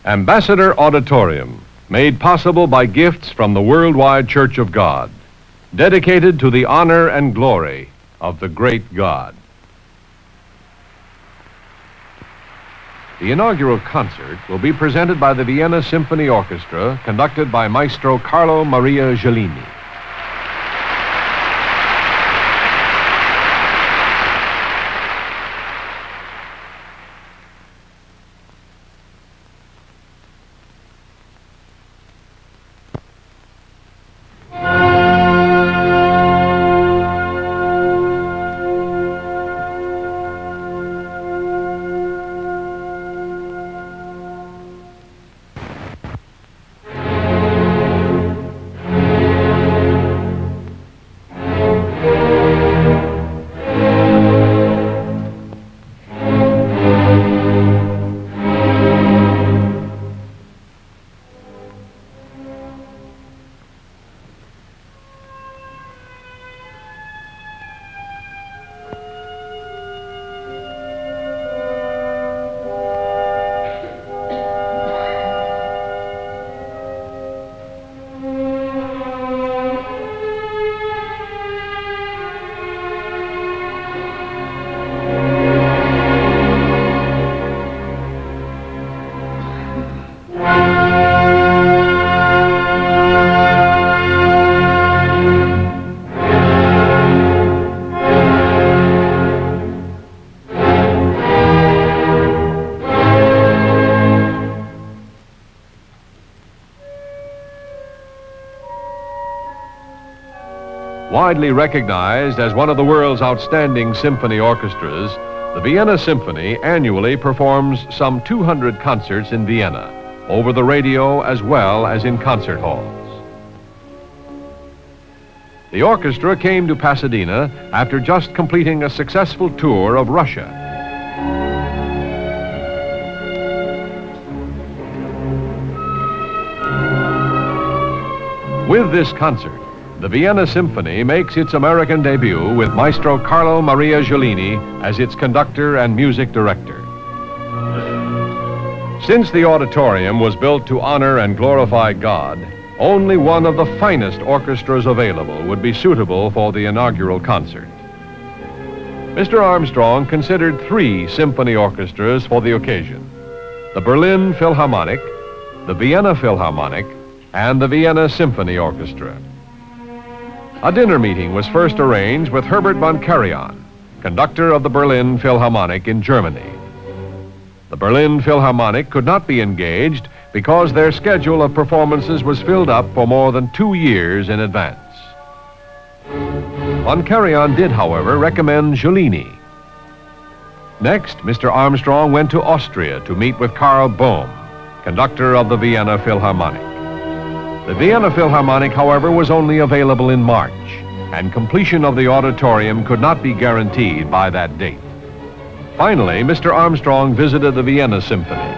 Ambassador Auditorium, made possible by gifts from the worldwide Church of God, dedicated to the honor and glory of the great God. The inaugural concert will be presented by the Vienna Symphony Orchestra, conducted by Maestro Carlo Maria Giulini. Widely recognized as one of the world's outstanding symphony orchestras, the Vienna Symphony annually performs some 200 concerts in Vienna, over the radio as well as in concert halls. The orchestra came to Pasadena after just completing a successful tour of Russia. With this concert, the Vienna Symphony makes its American debut with Maestro Carlo Maria Giulini as its conductor and music director. Since the auditorium was built to honor and glorify God, only one of the finest orchestras available would be suitable for the inaugural concert. Mr. Armstrong considered 3 symphony orchestras for the occasion: the Berlin Philharmonic, the Vienna Philharmonic, and the Vienna Symphony Orchestra. A dinner meeting was first arranged with Herbert von Karajan, conductor of the Berlin Philharmonic in Germany. The Berlin Philharmonic could not be engaged because their schedule of performances was filled up for more than 2 years in advance. Von Karajan did, however, recommend Giulini. Next, Mr. Armstrong went to Austria to meet with Karl Bohm, conductor of the Vienna Philharmonic. The Vienna Philharmonic, however, was only available in March, and completion of the auditorium could not be guaranteed by that date. Finally, Mr. Armstrong visited the Vienna Symphony.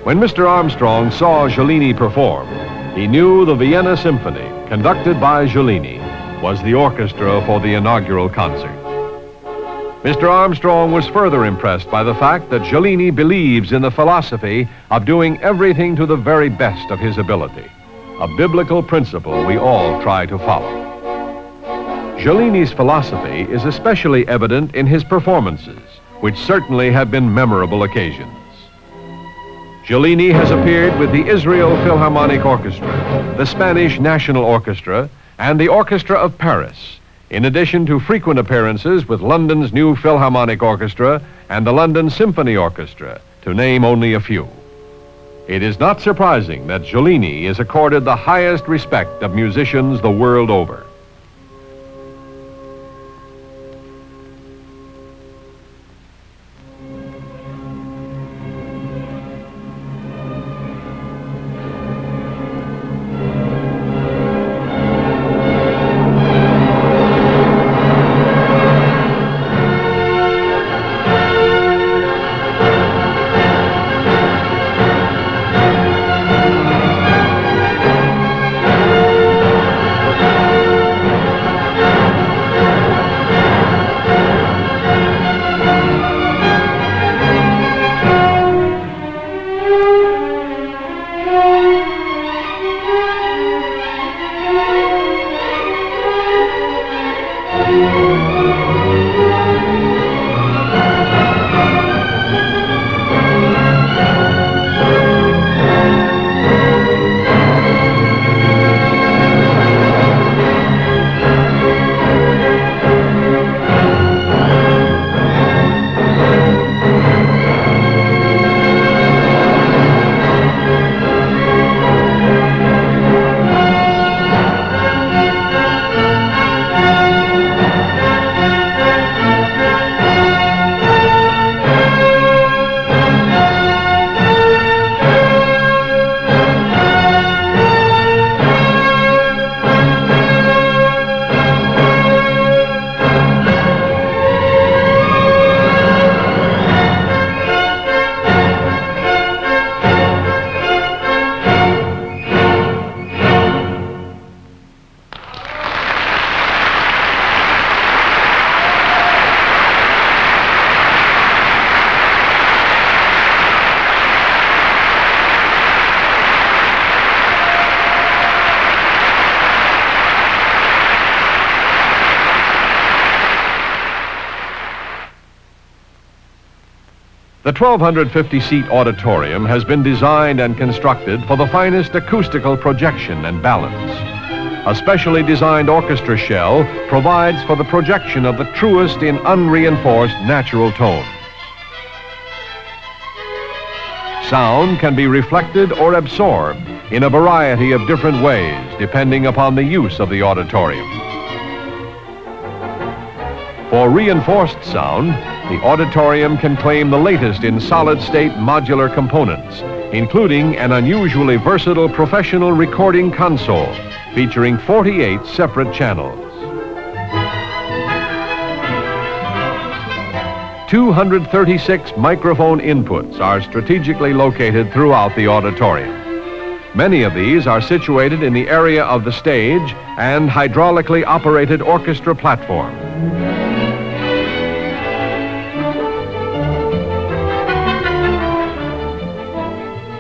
When Mr. Armstrong saw Giulini perform, he knew the Vienna Symphony, conducted by Giulini, was the orchestra for the inaugural concert. Mr. Armstrong was further impressed by the fact that Giulini believes in the philosophy of doing everything to the very best of his ability, a biblical principle we all try to follow. Giulini's philosophy is especially evident in his performances, which certainly have been memorable occasions. Giulini has appeared with the Israel Philharmonic Orchestra, the Spanish National Orchestra, and the Orchestra of Paris, in addition to frequent appearances with London's New Philharmonic Orchestra and the London Symphony Orchestra, to name only a few. It is not surprising that Giulini is accorded the highest respect of musicians the world over. The 1,250-seat auditorium has been designed and constructed for the finest acoustical projection and balance. A specially designed orchestra shell provides for the projection of the truest in unreinforced natural tones. Sound can be reflected or absorbed in a variety of different ways, depending upon the use of the auditorium. For reinforced sound, the auditorium can claim the latest in solid-state modular components, including an unusually versatile professional recording console featuring 48 separate channels. 236 microphone inputs are strategically located throughout the auditorium. Many of these are situated in the area of the stage and hydraulically operated orchestra platform.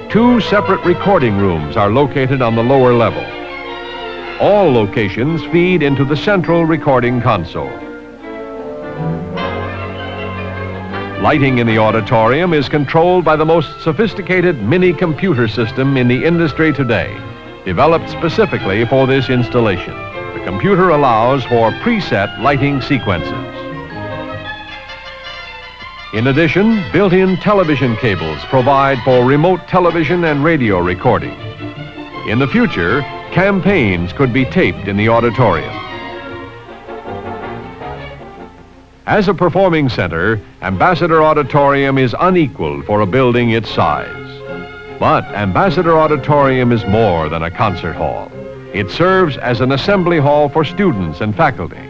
Two separate recording rooms are located on the lower level. All locations feed into the central recording console. Lighting in the auditorium is controlled by the most sophisticated mini-computer system in the industry today, developed specifically for this installation. The computer allows for preset lighting sequences. In addition, built-in television cables provide for remote television and radio recording. In the future, campaigns could be taped in the auditorium. As a performing center, Ambassador Auditorium is unequaled for a building its size. But Ambassador Auditorium is more than a concert hall. It serves as an assembly hall for students and faculty.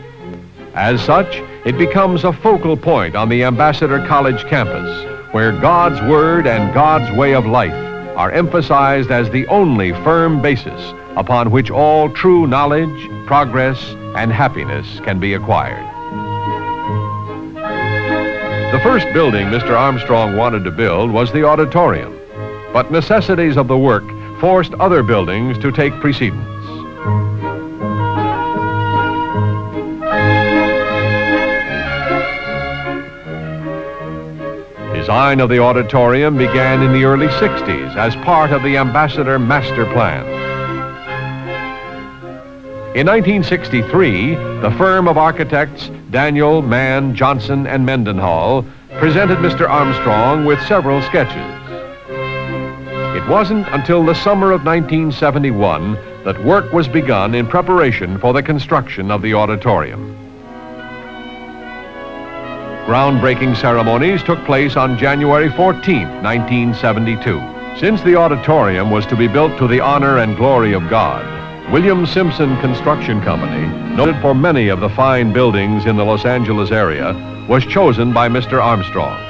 As such, it becomes a focal point on the Ambassador College campus, where God's Word and God's way of life are emphasized as the only firm basis upon which all true knowledge, progress, and happiness can be acquired. The first building Mr. Armstrong wanted to build was the auditorium, but necessities of the work forced other buildings to take precedence. Design of the auditorium began in the early 60s as part of the Ambassador Master Plan. In 1963, the firm of architects Daniel, Mann, Johnson, and Mendenhall presented Mr. Armstrong with several sketches. It wasn't until the summer of 1971 that work was begun in preparation for the construction of the auditorium. Groundbreaking ceremonies took place on January 14, 1972. Since the auditorium was to be built to the honor and glory of God, William Simpson Construction Company, noted for many of the fine buildings in the Los Angeles area, was chosen by Mr. Armstrong.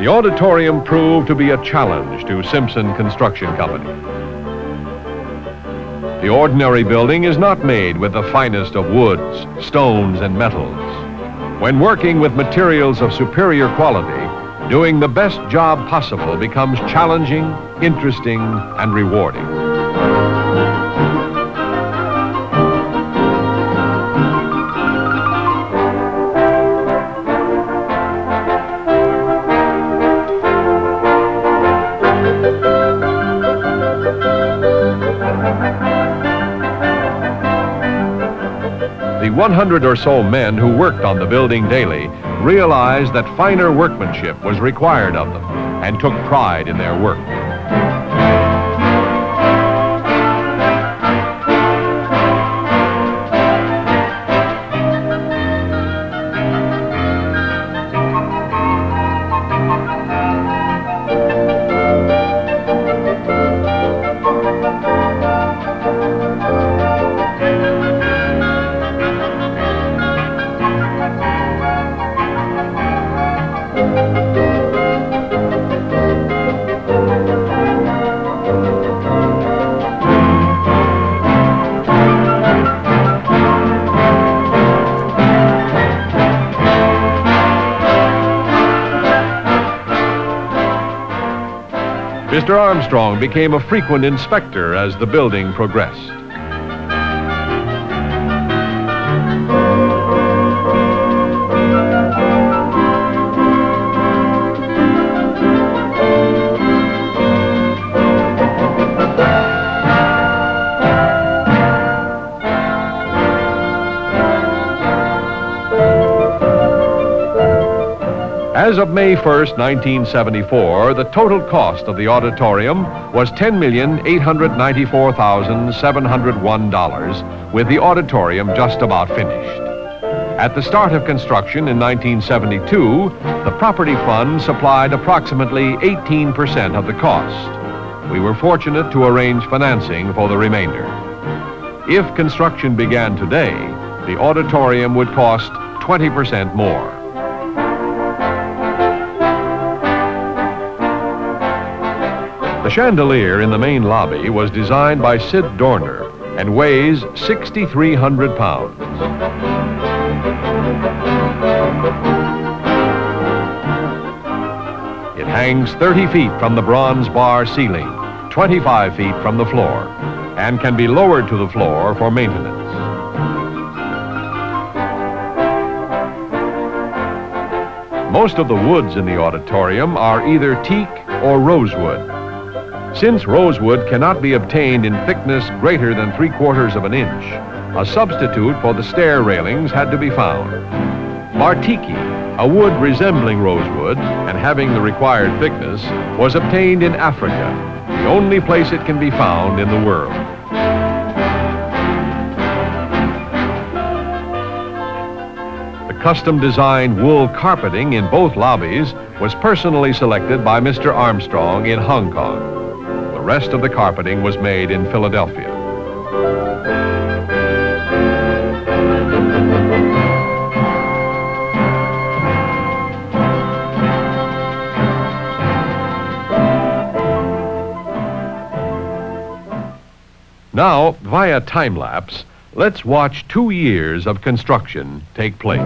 The auditorium proved to be a challenge to Simpson Construction Company. The ordinary building is not made with the finest of woods, stones, and metals. When working with materials of superior quality, doing the best job possible becomes challenging, interesting, and rewarding. The 100 or so men who worked on the building daily realized that finer workmanship was required of them and took pride in their work. Mr. Armstrong became a frequent inspector as the building progressed. As of May 1st, 1974, the total cost of the auditorium was $10,894,701, with the auditorium just about finished. At the start of construction in 1972, the property fund supplied approximately 18% of the cost. We were fortunate to arrange financing for the remainder. If construction began today, the auditorium would cost 20% more. The chandelier in the main lobby was designed by Sid Dorner and weighs 6,300 pounds. It hangs 30 feet from the bronze bar ceiling, 25 feet from the floor, and can be lowered to the floor for maintenance. Most of the woods in the auditorium are either teak or rosewood. Since rosewood cannot be obtained in thickness greater than 3/4 of an inch, a substitute for the stair railings had to be found. Martiki, a wood resembling rosewood and having the required thickness, was obtained in Africa, the only place it can be found in the world. The custom-designed wool carpeting in both lobbies was personally selected by Mr. Armstrong in Hong Kong. The rest of the carpeting was made in Philadelphia. Now, via time-lapse, let's watch 2 years of construction take place.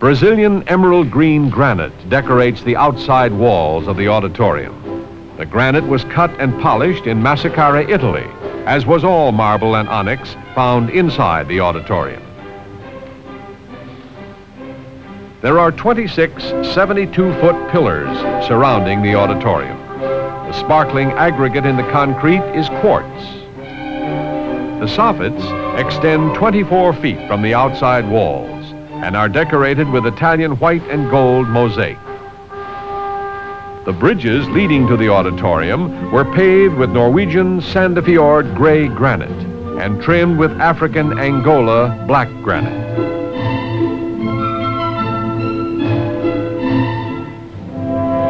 Brazilian emerald green granite decorates the outside walls of the auditorium. The The granite was cut and polished in Massacre, Italy, as was all marble and onyx found inside the auditorium. There are 26 72-foot pillars surrounding the auditorium. The sparkling aggregate in the concrete is quartz. The soffits extend 24 feet from the outside walls and are decorated with Italian white and gold mosaic. The bridges leading to the auditorium were paved with Norwegian Sandefjord gray granite and trimmed with African Angola black granite.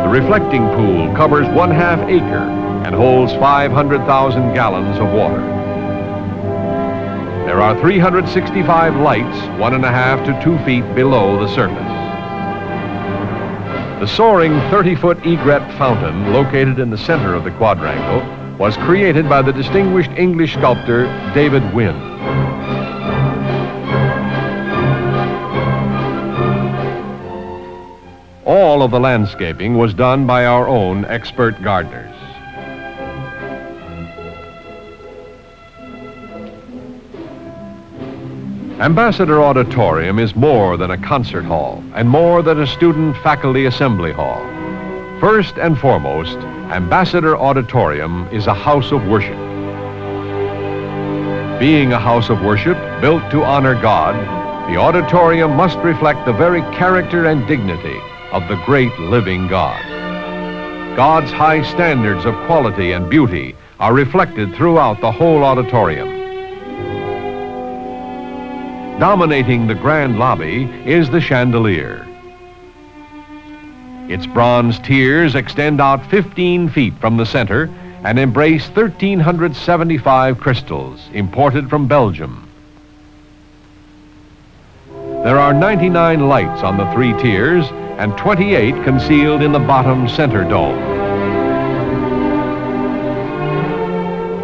The reflecting pool covers 1/2 acre and holds 500,000 gallons of water. There are 365 lights 1.5 to 2 feet below the surface. The soaring 30-foot egret fountain located in the center of the quadrangle was created by the distinguished English sculptor David Wynne. All of the landscaping was done by our own expert gardeners. Ambassador Auditorium is more than a concert hall and more than a student faculty assembly hall. First and foremost, Ambassador Auditorium is a house of worship. Being a house of worship built to honor God, the auditorium must reflect the very character and dignity of the great living God. God's high standards of quality and beauty are reflected throughout the whole auditorium. Dominating the grand lobby is the chandelier. Its bronze tiers extend out 15 feet from the center and embrace 1,375 crystals imported from Belgium. There are 99 lights on the 3 tiers and 28 concealed in the bottom center dome.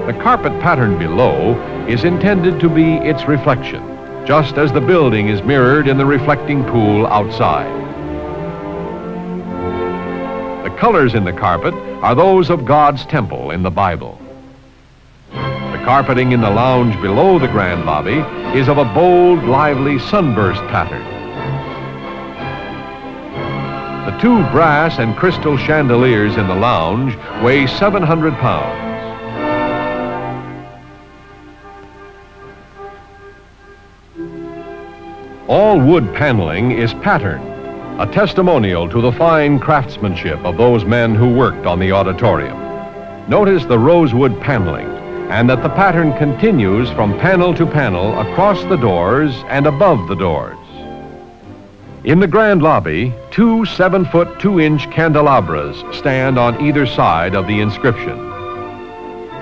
The carpet pattern below is intended to be its reflection, just as the building is mirrored in the reflecting pool outside. The colors in the carpet are those of God's temple in the Bible. The carpeting in the lounge below the grand lobby is of a bold, lively sunburst pattern. The 2 brass and crystal chandeliers in the lounge weigh 700 pounds. All wood paneling is patterned, a testimonial to the fine craftsmanship of those men who worked on the auditorium. Notice the rosewood paneling, and that the pattern continues from panel to panel across the doors and above the doors. In the grand lobby, 2 7-foot 2-inch candelabras stand on either side of the inscription.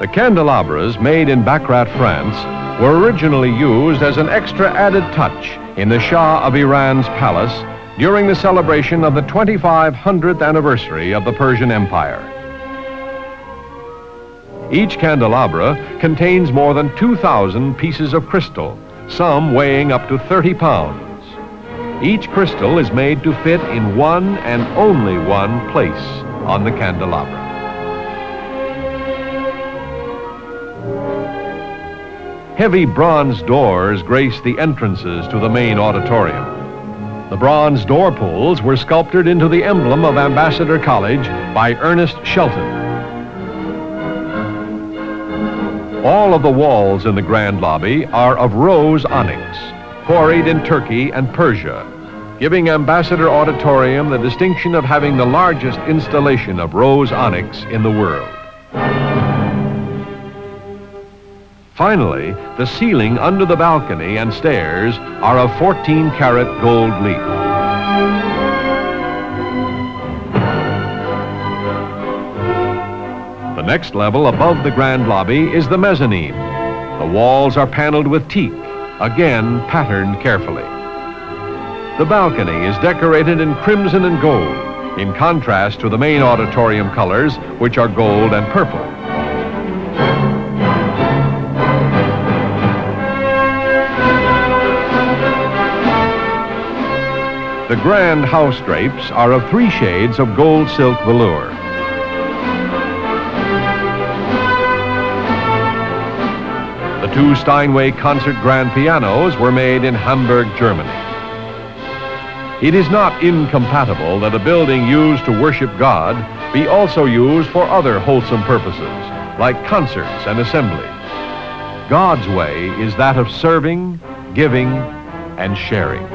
The candelabras, made in Baccarat, France, were originally used as an extra added touch in the Shah of Iran's palace during the celebration of the 2500th anniversary of the Persian Empire. Each candelabra contains more than 2,000 pieces of crystal, some weighing up to 30 pounds. Each crystal is made to fit in one and only one place on the candelabra. Heavy bronze doors grace the entrances to the main auditorium. The bronze door pulls were sculptured into the emblem of Ambassador College by Ernest Shelton. All of the walls in the grand lobby are of rose onyx, quarried in Turkey and Persia, giving Ambassador Auditorium the distinction of having the largest installation of rose onyx in the world. Finally, the ceiling under the balcony and stairs are of 14-karat gold leaf. The next level above the grand lobby is the mezzanine. The walls are paneled with teak, again patterned carefully. The balcony is decorated in crimson and gold, in contrast to the main auditorium colors, which are gold and purple. The grand house drapes are of 3 shades of gold silk velour. 2 Steinway concert grand pianos were made in Hamburg, Germany. It is not incompatible that a building used to worship God be also used for other wholesome purposes, like concerts and assembly. God's way is that of serving, giving, and sharing.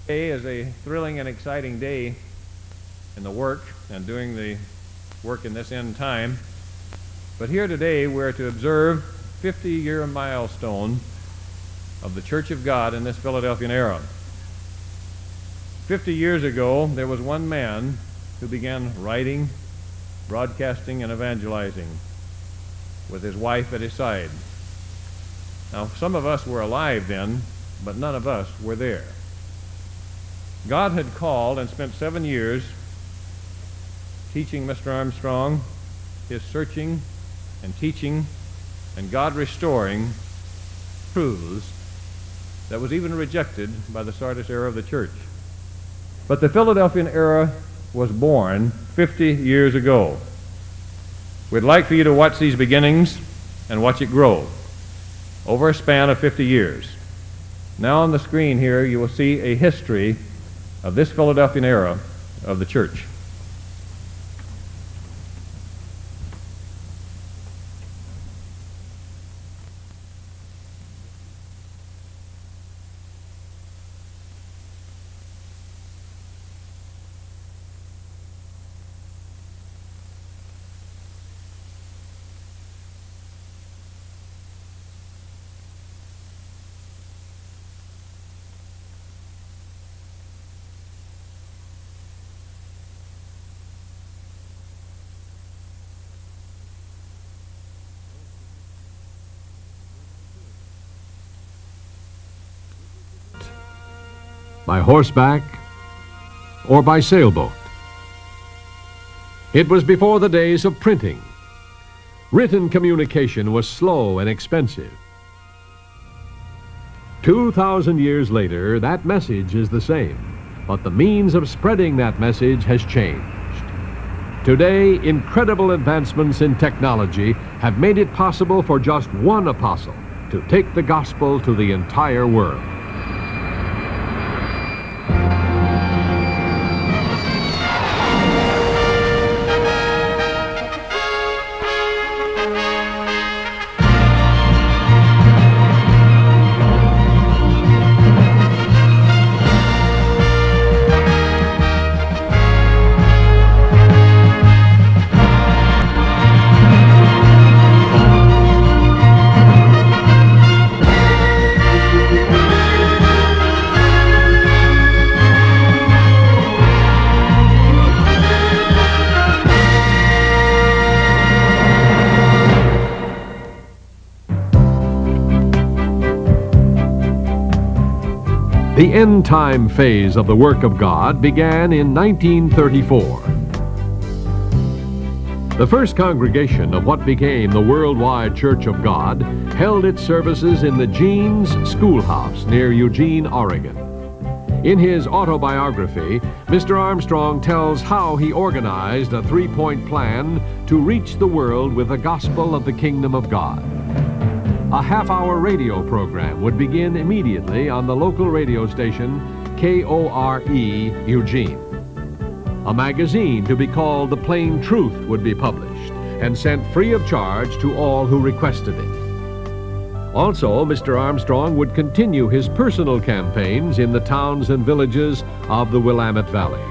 Today is a thrilling and exciting day in the work and doing the work in this end time. But here today we're to observe 50-year milestone of the Church of God in this Philadelphian era. 50 years ago, there was one man who began writing, broadcasting, and evangelizing with his wife at his side. Now, some of us were alive then, but none of us were there. God had called and spent 7 years teaching Mr. Armstrong, his searching and teaching, and God restoring truths that was even rejected by the Sardis era of the church. But the Philadelphian era was born 50 years ago. We'd like for you to watch these beginnings and watch it grow over a span of 50 years. Now on the screen here you will see a history of this Philadelphian era of the church. By horseback, or by sailboat. It was before the days of printing. Written communication was slow and expensive. 2,000 years later, that message is the same, but the means of spreading that message has changed. Today, incredible advancements in technology have made it possible for just one apostle to take the gospel to the entire world. The end-time phase of the work of God began in 1934. The first congregation of what became the Worldwide Church of God held its services in the Jeans Schoolhouse near Eugene, Oregon. In his autobiography, Mr. Armstrong tells how he organized a three-point plan to reach the world with the gospel of the kingdom of God. A half-hour radio program would begin immediately on the local radio station KORE Eugene. A magazine to be called The Plain Truth would be published and sent free of charge to all who requested it. Also, Mr. Armstrong would continue his personal campaigns in the towns and villages of the Willamette Valley.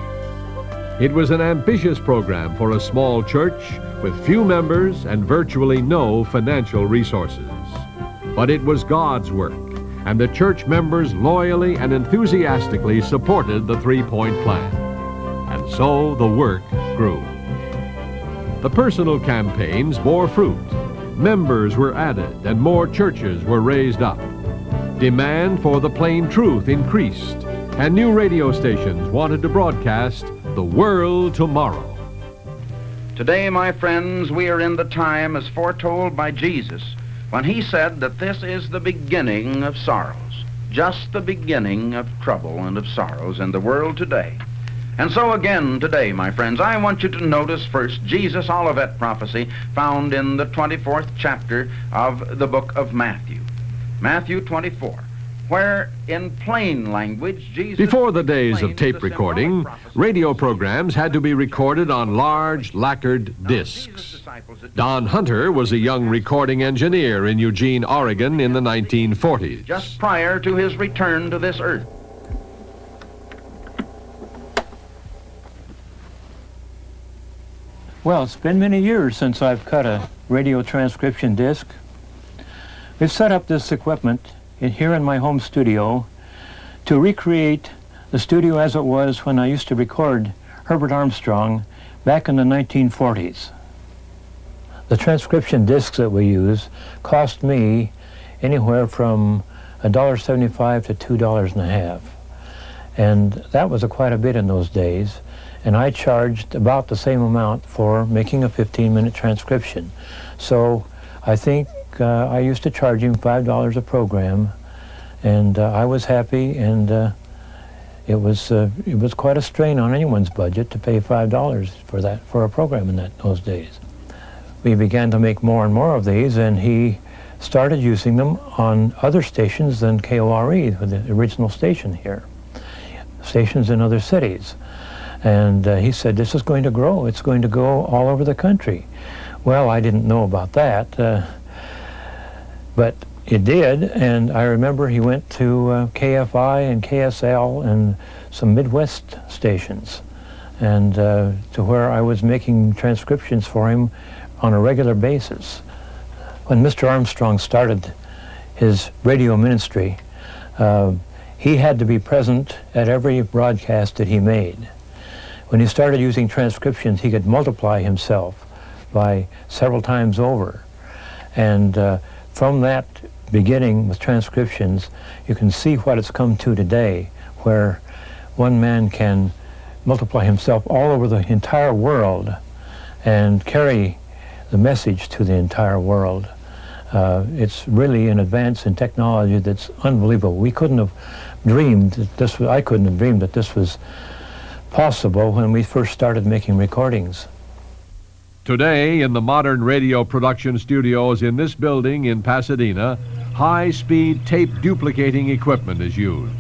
It was an ambitious program for a small church with few members and virtually no financial resources. But it was God's work, and the church members loyally and enthusiastically supported the three-point plan. And so the work grew. The personal campaigns bore fruit. Members were added, and more churches were raised up. Demand for the plain truth increased, and new radio stations wanted to broadcast the world tomorrow. Today, my friends, we are in the time as foretold by Jesus when he said that this is the beginning of sorrows, just the beginning of trouble and of sorrows in the world today. And so again today, my friends, I want you to notice first Jesus' Olivet prophecy found in the 24th chapter of the book of Matthew. Matthew 24. Where in plain language Jesus... Before the days of tape recording, radio programs had to be recorded on large lacquered discs. Don Hunter was a young recording engineer in Eugene, Oregon in the 1940s. Just prior to his return to this earth. Well, it's been many years since I've cut a radio transcription disc. We've set up this equipment here in my home studio to recreate the studio as it was when I used to record Herbert Armstrong back in the 1940s. The transcription discs that we use cost me anywhere from $1.75 to $2.50. And that was quite a bit in those days. And I charged about the same amount for making a 15-minute transcription. So I think I used to charge him $5 a program, and I was happy, and it was quite a strain on anyone's budget to pay $5 for a program in those days. We began to make more and more of these, and he started using them on other stations than KORE, the original station here, stations in other cities. And he said, this is going to grow. It's going to go all over the country. Well, I didn't know about that, but it did. And I remember he went to KFI and KSL and some Midwest stations, and to where I was making transcriptions for him on a regular basis. When Mr. Armstrong started his radio ministry, he had to be present at every broadcast that he made. When he started using transcriptions, he could multiply himself by several times over. And from that beginning with transcriptions, you can see what it's come to today, where one man can multiply himself all over the entire world and carry the message to the entire world. It's really an advance in technology that's unbelievable. We couldn't have dreamed that this was, I couldn't have dreamed that this was possible when we first started making recordings. Today, in the modern radio production studios in this building in Pasadena, high-speed tape duplicating equipment is used.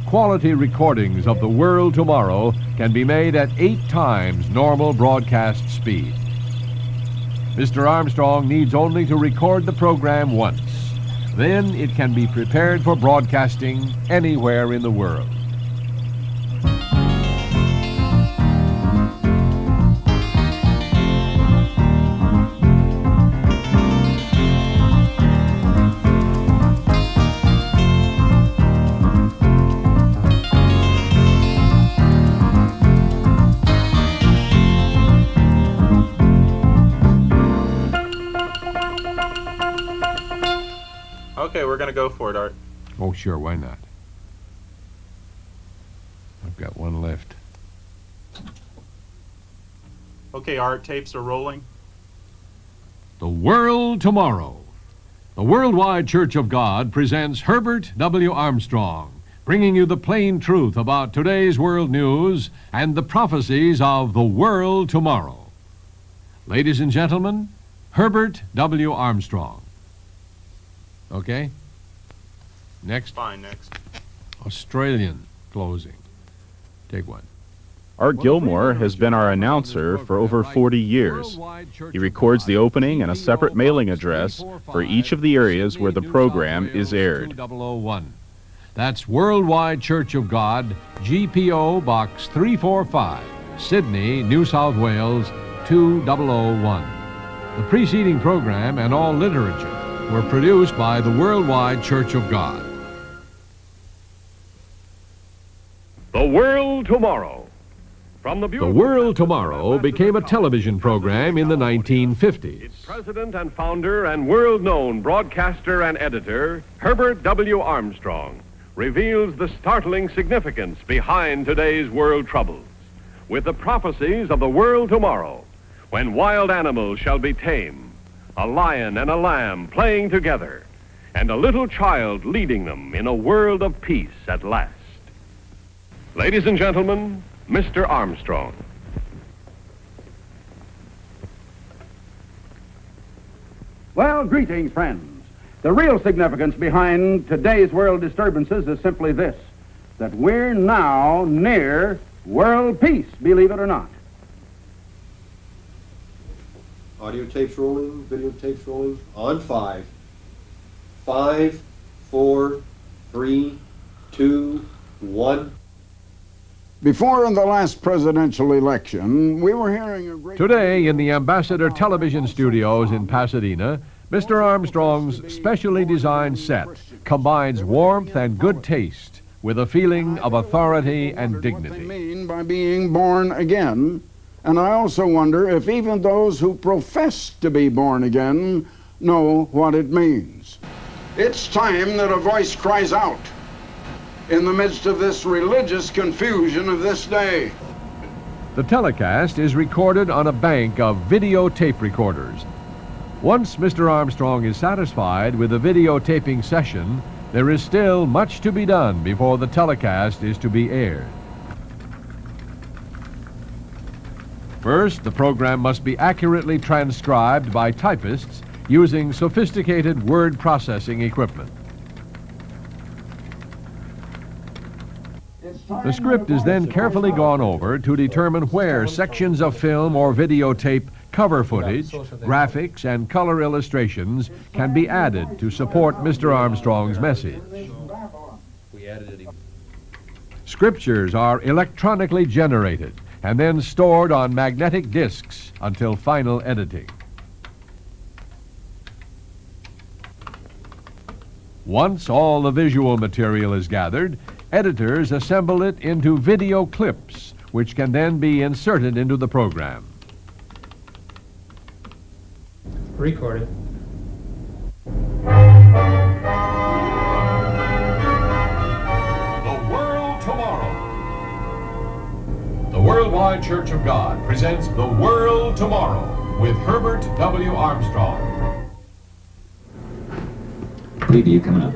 Quality recordings of the world tomorrow can be made at 8 times normal broadcast speed. Mr. Armstrong needs only to record the program once. Then it can be prepared for broadcasting anywhere in the world. Okay, we're going to go for it, Art. Oh, sure, why not? I've got one left. Okay, Art, tapes are rolling. The World Tomorrow. The Worldwide Church of God presents Herbert W. Armstrong, bringing you the plain truth about today's world news and the prophecies of the world tomorrow. Ladies and gentlemen, Herbert W. Armstrong. Okay? Next. Fine, next. Australian closing. Take one. Art Gilmore has been our announcer for over 40 years. He records the opening and a separate mailing address for each of the areas where the program is aired. 2001. That's Worldwide Church of God, GPO Box 345, Sydney, New South Wales 2001. The preceding program and all literature were produced by the Worldwide Church of God. The World Tomorrow. The World Tomorrow became a television program in the 1950s. Its president and founder and world-known broadcaster and editor, Herbert W. Armstrong, reveals the startling significance behind today's world troubles, with the prophecies of the world tomorrow, when wild animals shall be tamed, a lion and a lamb playing together, and a little child leading them in a world of peace at last. Ladies and gentlemen, Mr. Armstrong. Well, greetings, friends. The real significance behind today's world disturbances is simply this, that we're now near world peace, believe it or not. Audio tapes rolling, video tapes rolling, on 5. 5, 4, 3, 2, 1. Before the last presidential election, we were hearing a great... Today, in the Ambassador television studios in Pasadena, Mr. Armstrong's specially designed set combines warmth and good taste with a feeling of authority and What they dignity. mean by being born again, and I also wonder if even those who profess to be born again know what it means. It's time that a voice cries out in the midst of this religious confusion of this day. The telecast is recorded on a bank of videotape recorders. Once Mr. Armstrong is satisfied with the videotaping session, there is still much to be done before the telecast is to be aired. First, the program must be accurately transcribed by typists using sophisticated word processing equipment. The script is then carefully gone over to determine where sections of film or videotape cover footage, graphics, and color illustrations can be added to support Mr. Armstrong's message. Scriptures are electronically generated and then stored on magnetic discs until final editing. Once all the visual material is gathered, editors assemble it into video clips, which can then be inserted into the program. Recorded. The World Tomorrow. The Worldwide Church of God presents The World Tomorrow with Herbert W. Armstrong. Preview coming up.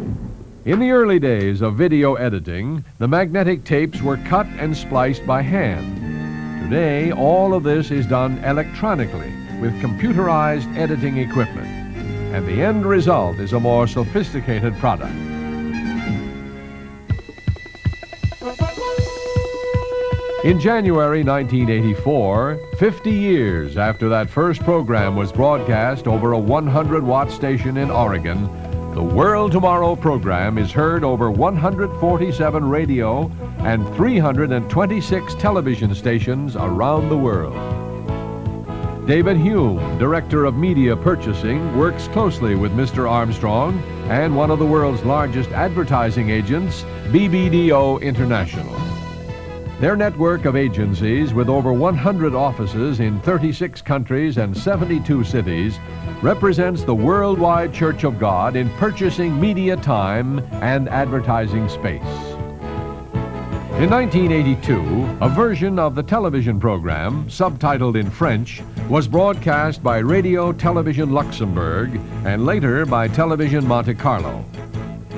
In the early days of video editing, the magnetic tapes were cut and spliced by hand. Today, all of this is done electronically with computerized editing equipment, and the end result is a more sophisticated product. In January 1984, 50 years after that first program was broadcast over a 100-watt station in Oregon, the World Tomorrow program is heard over 147 radio and 326 television stations around the world. David Hume, Director of Media Purchasing, works closely with Mr. Armstrong and one of the world's largest advertising agents, BBDO International. Their network of agencies, with over 100 offices in 36 countries and 72 cities, represents the worldwide Church of God in purchasing media time and advertising space. In 1982, a version of the television program, subtitled in French, was broadcast by Radio Television Luxembourg and later by Television Monte Carlo.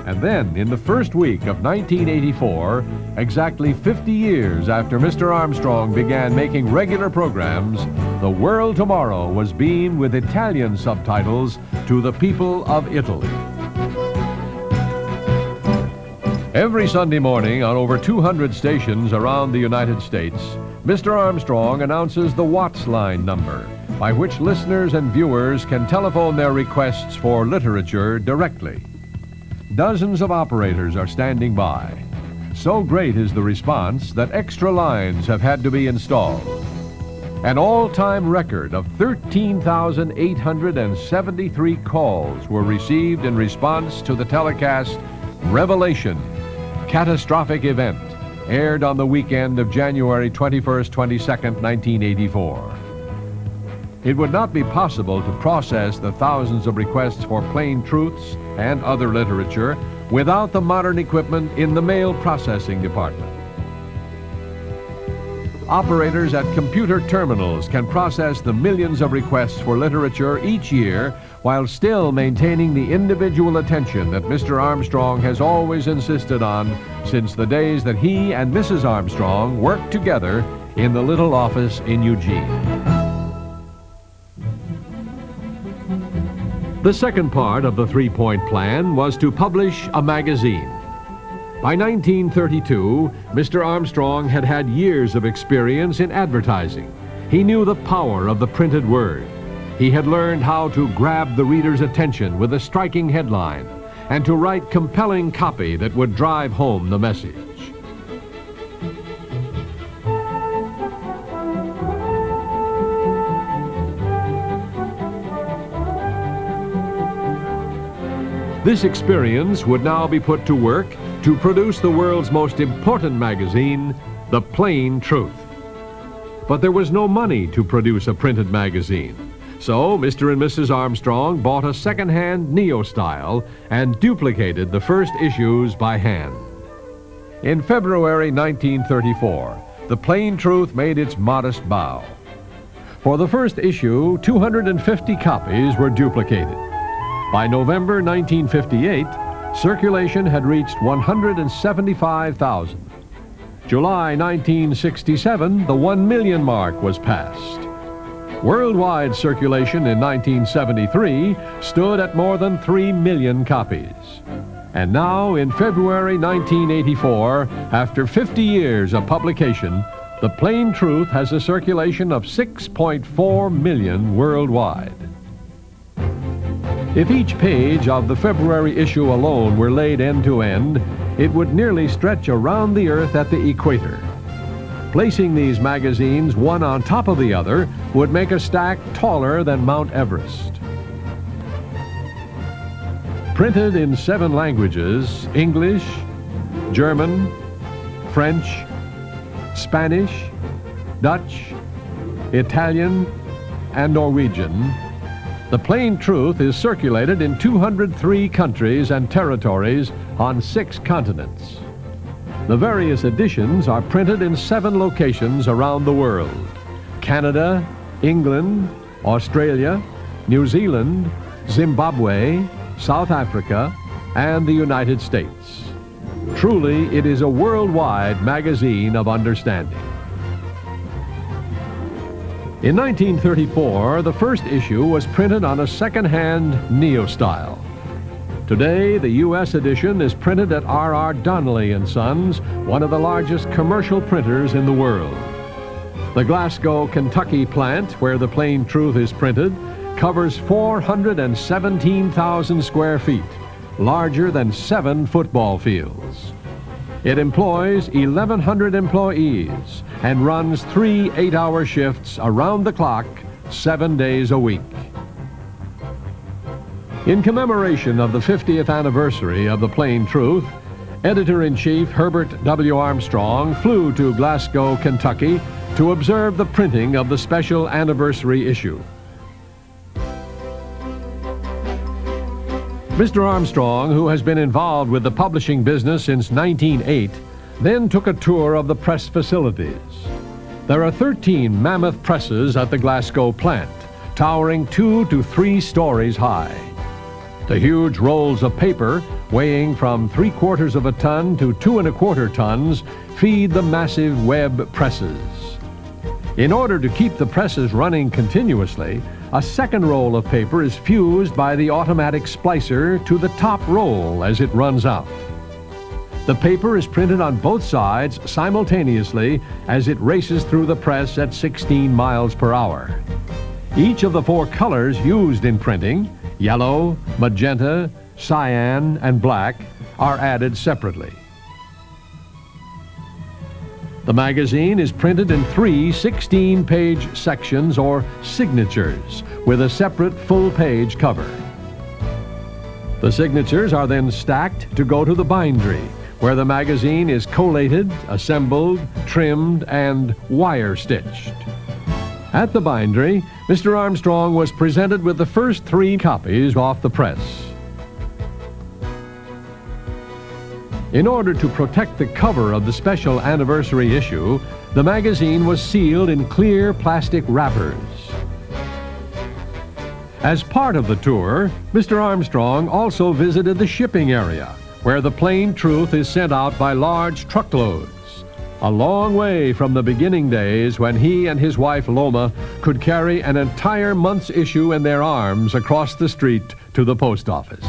And then, in the first week of 1984, exactly 50 years after Mr. Armstrong began making regular programs, The World Tomorrow was beamed with Italian subtitles to the people of Italy. Every Sunday morning on over 200 stations around the United States, Mr. Armstrong announces the Watts line number, by which listeners and viewers can telephone their requests for literature directly. Dozens of operators are standing by. So great is the response that extra lines have had to be installed. An all-time record of 13,873 calls were received in response to the telecast Revelation, Catastrophic Event, aired on the weekend of January 21st, 22nd, 1984. It would not be possible to process the thousands of requests for plain truths and other literature without the modern equipment in the mail processing department. Operators at computer terminals can process the millions of requests for literature each year while still maintaining the individual attention that Mr. Armstrong has always insisted on since the days that he and Mrs. Armstrong worked together in the little office in Eugene. The second part of the three-point plan was to publish a magazine. By 1932, Mr. Armstrong had had years of experience in advertising. He knew the power of the printed word. He had learned how to grab the reader's attention with a striking headline and to write compelling copy that would drive home the message. This experience would now be put to work to produce the world's most important magazine, The Plain Truth. But there was no money to produce a printed magazine. So Mr. and Mrs. Armstrong bought a second-hand Neo-style and duplicated the first issues by hand. In February 1934, The Plain Truth made its modest bow. For the first issue, 250 copies were duplicated. By November 1958, circulation had reached 175,000. July 1967, the 1 million mark was passed. Worldwide circulation in 1973 stood at more than 3 million copies. And now, in February 1984, after 50 years of publication, The Plain Truth has a circulation of 6.4 million worldwide. If each page of the February issue alone were laid end to end, it would nearly stretch around the Earth at the equator. Placing these magazines one on top of the other would make a stack taller than Mount Everest. Printed in 7 languages, English, German, French, Spanish, Dutch, Italian, and Norwegian, The Plain Truth is circulated in 203 countries and territories on 6 continents. The various editions are printed in 7 locations around the world: Canada, England, Australia, New Zealand, Zimbabwe, South Africa, and the United States. Truly, it is a worldwide magazine of understanding. In 1934, the first issue was printed on a second-hand Neo-style. Today, the U.S. edition is printed at R.R. Donnelley & Sons, one of the largest commercial printers in the world. The Glasgow, Kentucky plant, where The Plain Truth is printed, covers 417,000 square feet, larger than 7 football fields. It employs 1,100 employees and runs 3 8-hour shifts around the clock, 7 days a week. In commemoration of the 50th anniversary of The Plain Truth, Editor-in-Chief Herbert W. Armstrong flew to Glasgow, Kentucky to observe the printing of the special anniversary issue. Mr. Armstrong, who has been involved with the publishing business since 1908, then took a tour of the press facilities. There are 13 mammoth presses at the Glasgow plant, towering 2 to 3 stories high. The huge rolls of paper, weighing from 3/4 of a ton to 2 1/4 tons, feed the massive web presses. In order to keep the presses running continuously, a second roll of paper is fused by the automatic splicer to the top roll as it runs out. The paper is printed on both sides simultaneously as it races through the press at 16 miles per hour. Each of the 4 colors used in printing, yellow, magenta, cyan, and black, are added separately. The magazine is printed in 3 16-page sections or signatures with a separate full-page cover. The signatures are then stacked to go to the bindery, where the magazine is collated, assembled, trimmed, and wire-stitched. At the bindery, Mr. Armstrong was presented with the first 3 copies off the press. In order to protect the cover of the special anniversary issue, the magazine was sealed in clear plastic wrappers. As part of the tour, Mr. Armstrong also visited the shipping area, where The Plain Truth is sent out by large truckloads, a long way from the beginning days when he and his wife Loma could carry an entire month's issue in their arms across the street to the post office.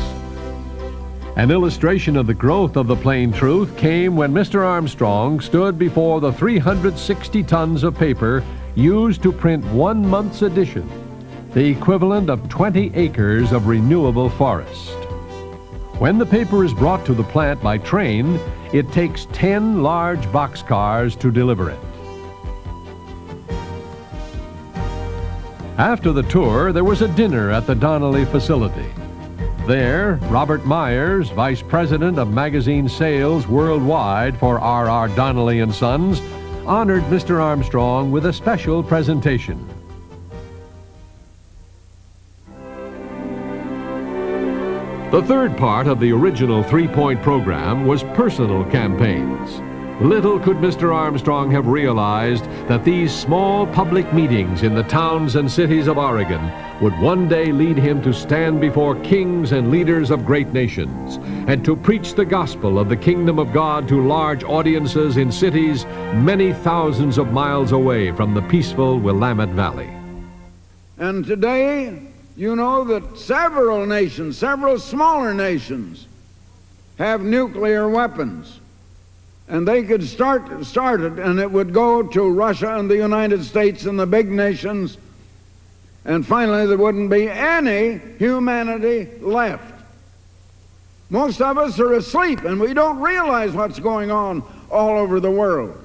An illustration of the growth of The Plain Truth came when Mr. Armstrong stood before the 360 tons of paper used to print 1 month's edition, the equivalent of 20 acres of renewable forest. When the paper is brought to the plant by train, it takes 10 large boxcars to deliver it. After the tour, there was a dinner at the Donnelley facility. There, Robert Myers, Vice President of Magazine Sales Worldwide for R.R. Donnelly & Sons, honored Mr. Armstrong with a special presentation. The third part of the original three-point program was personal campaigns. Little could Mr. Armstrong have realized that these small public meetings in the towns and cities of Oregon would one day lead him to stand before kings and leaders of great nations and to preach the gospel of the kingdom of God to large audiences in cities many thousands of miles away from the peaceful Willamette Valley. And today, you know that several nations, several smaller nations, have nuclear weapons. And they could start it, and it would go to Russia and the United States and the big nations, and finally there wouldn't be any humanity left. Most of us are asleep, and we don't realize what's going on all over the world.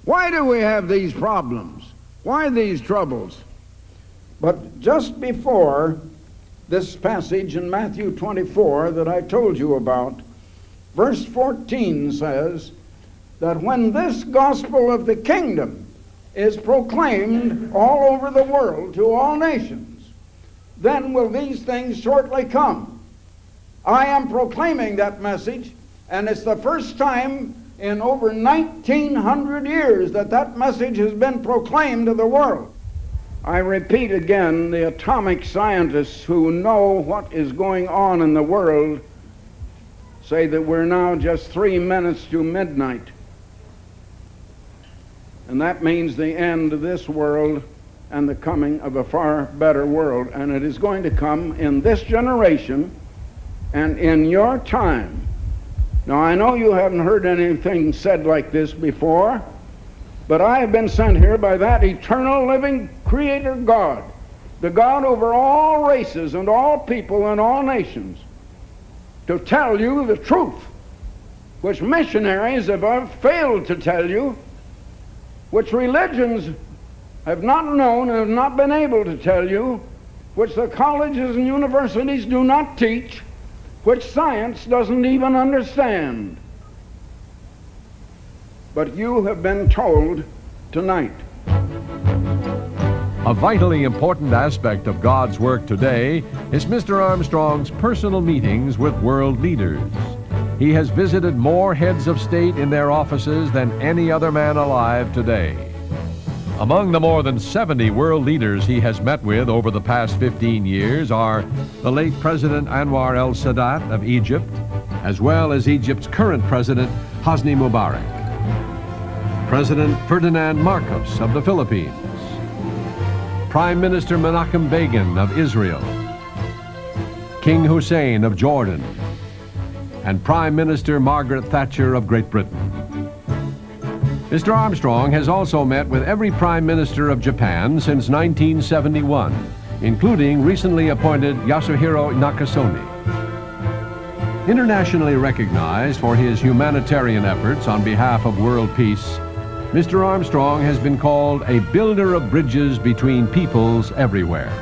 Why do we have these problems? Why these troubles? But just before this passage in Matthew 24 that I told you about, verse 14 says that when this gospel of the kingdom is proclaimed all over the world to all nations, then will these things shortly come. I am proclaiming that message, and it's the first time in over 1900 years that that message has been proclaimed to the world. I repeat again, the atomic scientists who know what is going on in the world say that we're now just 3 minutes to midnight. And that means the end of this world and the coming of a far better world. And it is going to come in this generation and in your time. Now, I know you haven't heard anything said like this before, but I have been sent here by that eternal living Creator God, the God over all races and all people and all nations, to tell you the truth, which missionaries have failed to tell you, which religions have not known and have not been able to tell you, which the colleges and universities do not teach, which science doesn't even understand. But you have been told tonight. A vitally important aspect of God's work today is Mr. Armstrong's personal meetings with world leaders. He has visited more heads of state in their offices than any other man alive today. Among the more than 70 world leaders he has met with over the past 15 years are the late President Anwar el-Sadat of Egypt, as well as Egypt's current President Hosni Mubarak, President Ferdinand Marcos of the Philippines, Prime Minister Menachem Begin of Israel, King Hussein of Jordan, and Prime Minister Margaret Thatcher of Great Britain. Mr. Armstrong has also met with every Prime Minister of Japan since 1971, including recently appointed Yasuhiro Nakasone. Internationally recognized for his humanitarian efforts on behalf of world peace, Mr. Armstrong has been called a builder of bridges between peoples everywhere.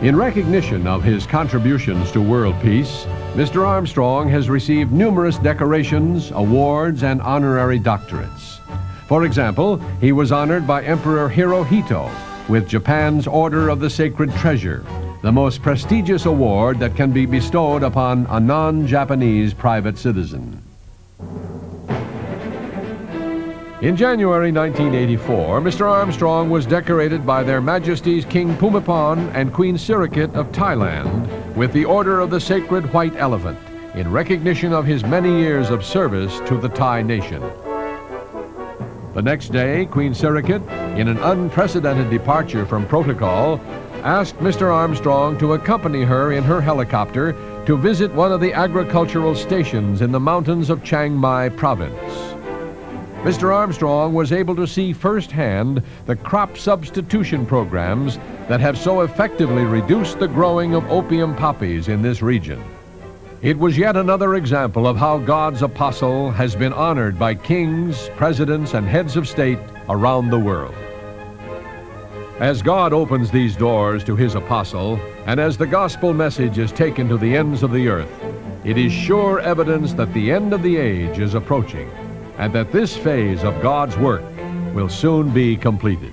In recognition of his contributions to world peace, Mr. Armstrong has received numerous decorations, awards, and honorary doctorates. For example, he was honored by Emperor Hirohito with Japan's Order of the Sacred Treasure, the most prestigious award that can be bestowed upon a non-Japanese private citizen. In January 1984, Mr. Armstrong was decorated by Their Majesties King Bhumibol and Queen Sirikit of Thailand with the Order of the Sacred White Elephant in recognition of his many years of service to the Thai nation. The next day, Queen Sirikit, in an unprecedented departure from protocol, asked Mr. Armstrong to accompany her in her helicopter to visit one of the agricultural stations in the mountains of Chiang Mai province. Mr. Armstrong was able to see firsthand the crop substitution programs that have so effectively reduced the growing of opium poppies in this region. It was yet another example of how God's apostle has been honored by kings, presidents, and heads of state around the world. As God opens these doors to his apostle, and as the gospel message is taken to the ends of the earth, it is sure evidence that the end of the age is approaching, and that this phase of God's work will soon be completed.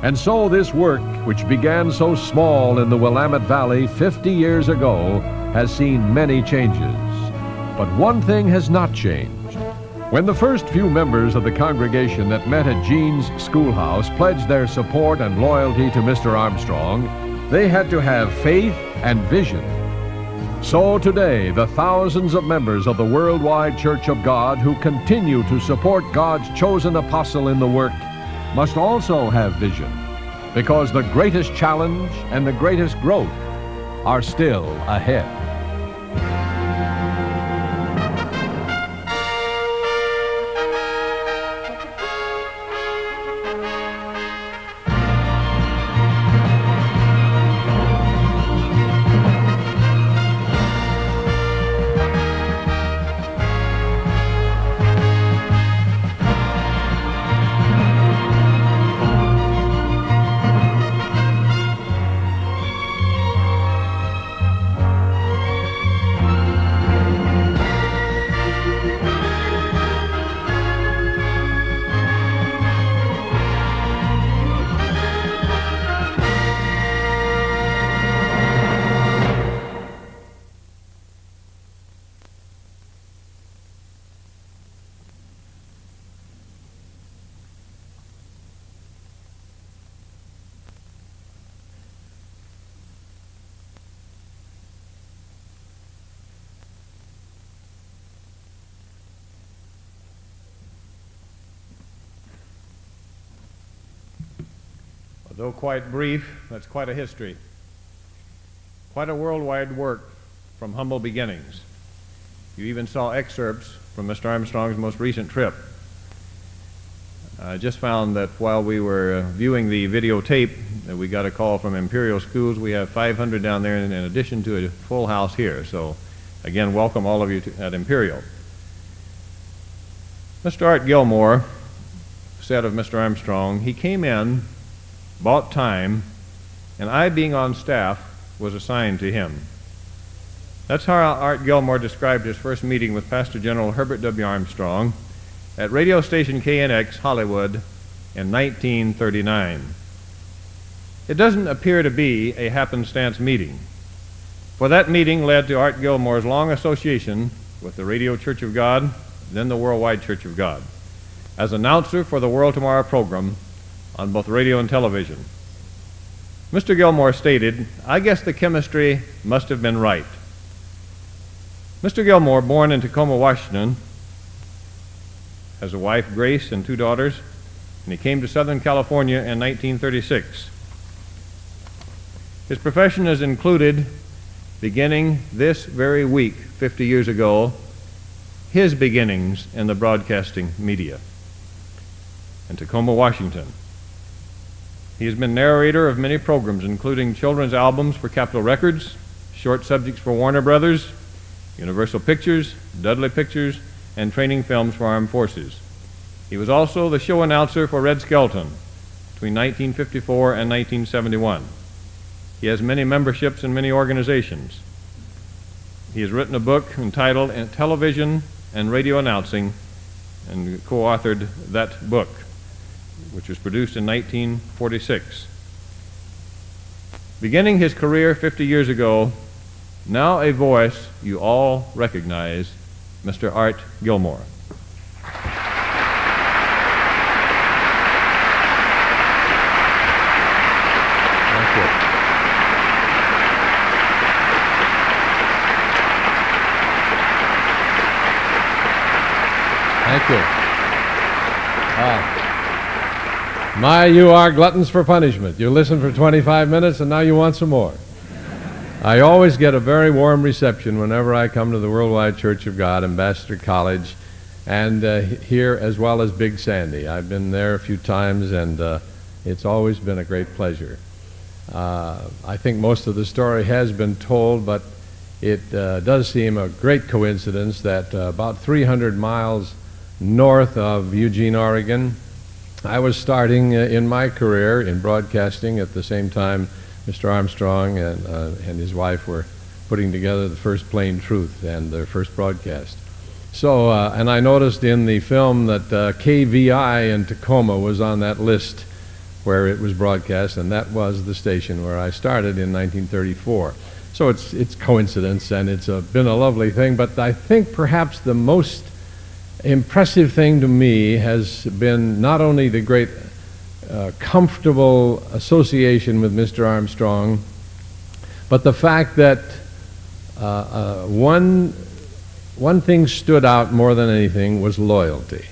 And so this work, which began so small in the Willamette Valley 50 years ago, has seen many changes. But one thing has not changed. When the first few members of the congregation that met at Jean's schoolhouse pledged their support and loyalty to Mr. Armstrong, they had to have faith and vision. So today, the thousands of members of the Worldwide Church of God who continue to support God's chosen apostle in the work must also have vision, because the greatest challenge and the greatest growth are still ahead. Though quite brief, that's quite a history. Quite a worldwide work from humble beginnings. You even saw excerpts from Mr. Armstrong's most recent trip. I just found that while we were viewing the videotape, that we got a call from Imperial Schools. We have 500 down there in addition to a full house here. So again, welcome all of you at Imperial. Mr. Art Gilmore said of Mr. Armstrong, he came in, bought time, and I, being on staff, was assigned to him. That's how Art Gilmore described his first meeting with Pastor General Herbert W. Armstrong at radio station KNX Hollywood in 1939. It doesn't appear to be a happenstance meeting, for that meeting led to Art Gilmore's long association with the Radio Church of God, then the Worldwide Church of God, as announcer for the World Tomorrow program on both radio and television. Mr. Gilmore stated, "I guess the chemistry must have been right." Mr. Gilmore, born in Tacoma, Washington, has a wife, Grace, and 2 daughters, and he came to Southern California in 1936. His profession has included, beginning this very week, 50 years ago, his beginnings in the broadcasting media in Tacoma, Washington. He has been narrator of many programs, including children's albums for Capitol Records, short subjects for Warner Brothers, Universal Pictures, Dudley Pictures, and training films for armed forces. He was also the show announcer for Red Skelton between 1954 and 1971. He has many memberships in many organizations. He has written a book entitled Television and Radio Announcing and co-authored that book, which was produced in 1946. Beginning his career 50 years ago, now a voice you all recognize, Mr. Art Gilmore. Thank you. Thank you. My, you are gluttons for punishment. You listened for 25 minutes and now you want some more. I always get a very warm reception whenever I come to the Worldwide Church of God, Ambassador College, and here as well as Big Sandy. I've been there a few times and it's always been a great pleasure. I think most of the story has been told, but it does seem a great coincidence that about 300 miles north of Eugene, Oregon, I was starting in my career in broadcasting at the same time Mr. Armstrong and his wife were putting together the first Plain Truth and their first broadcast. So, and I noticed in the film that KVI in Tacoma was on that list where it was broadcast, and that was the station where I started in 1934. So it's coincidence, and it's been a lovely thing, but I think perhaps the most impressive thing to me has been not only the great comfortable association with Mr. Armstrong, but the fact that one thing stood out more than anything was loyalty.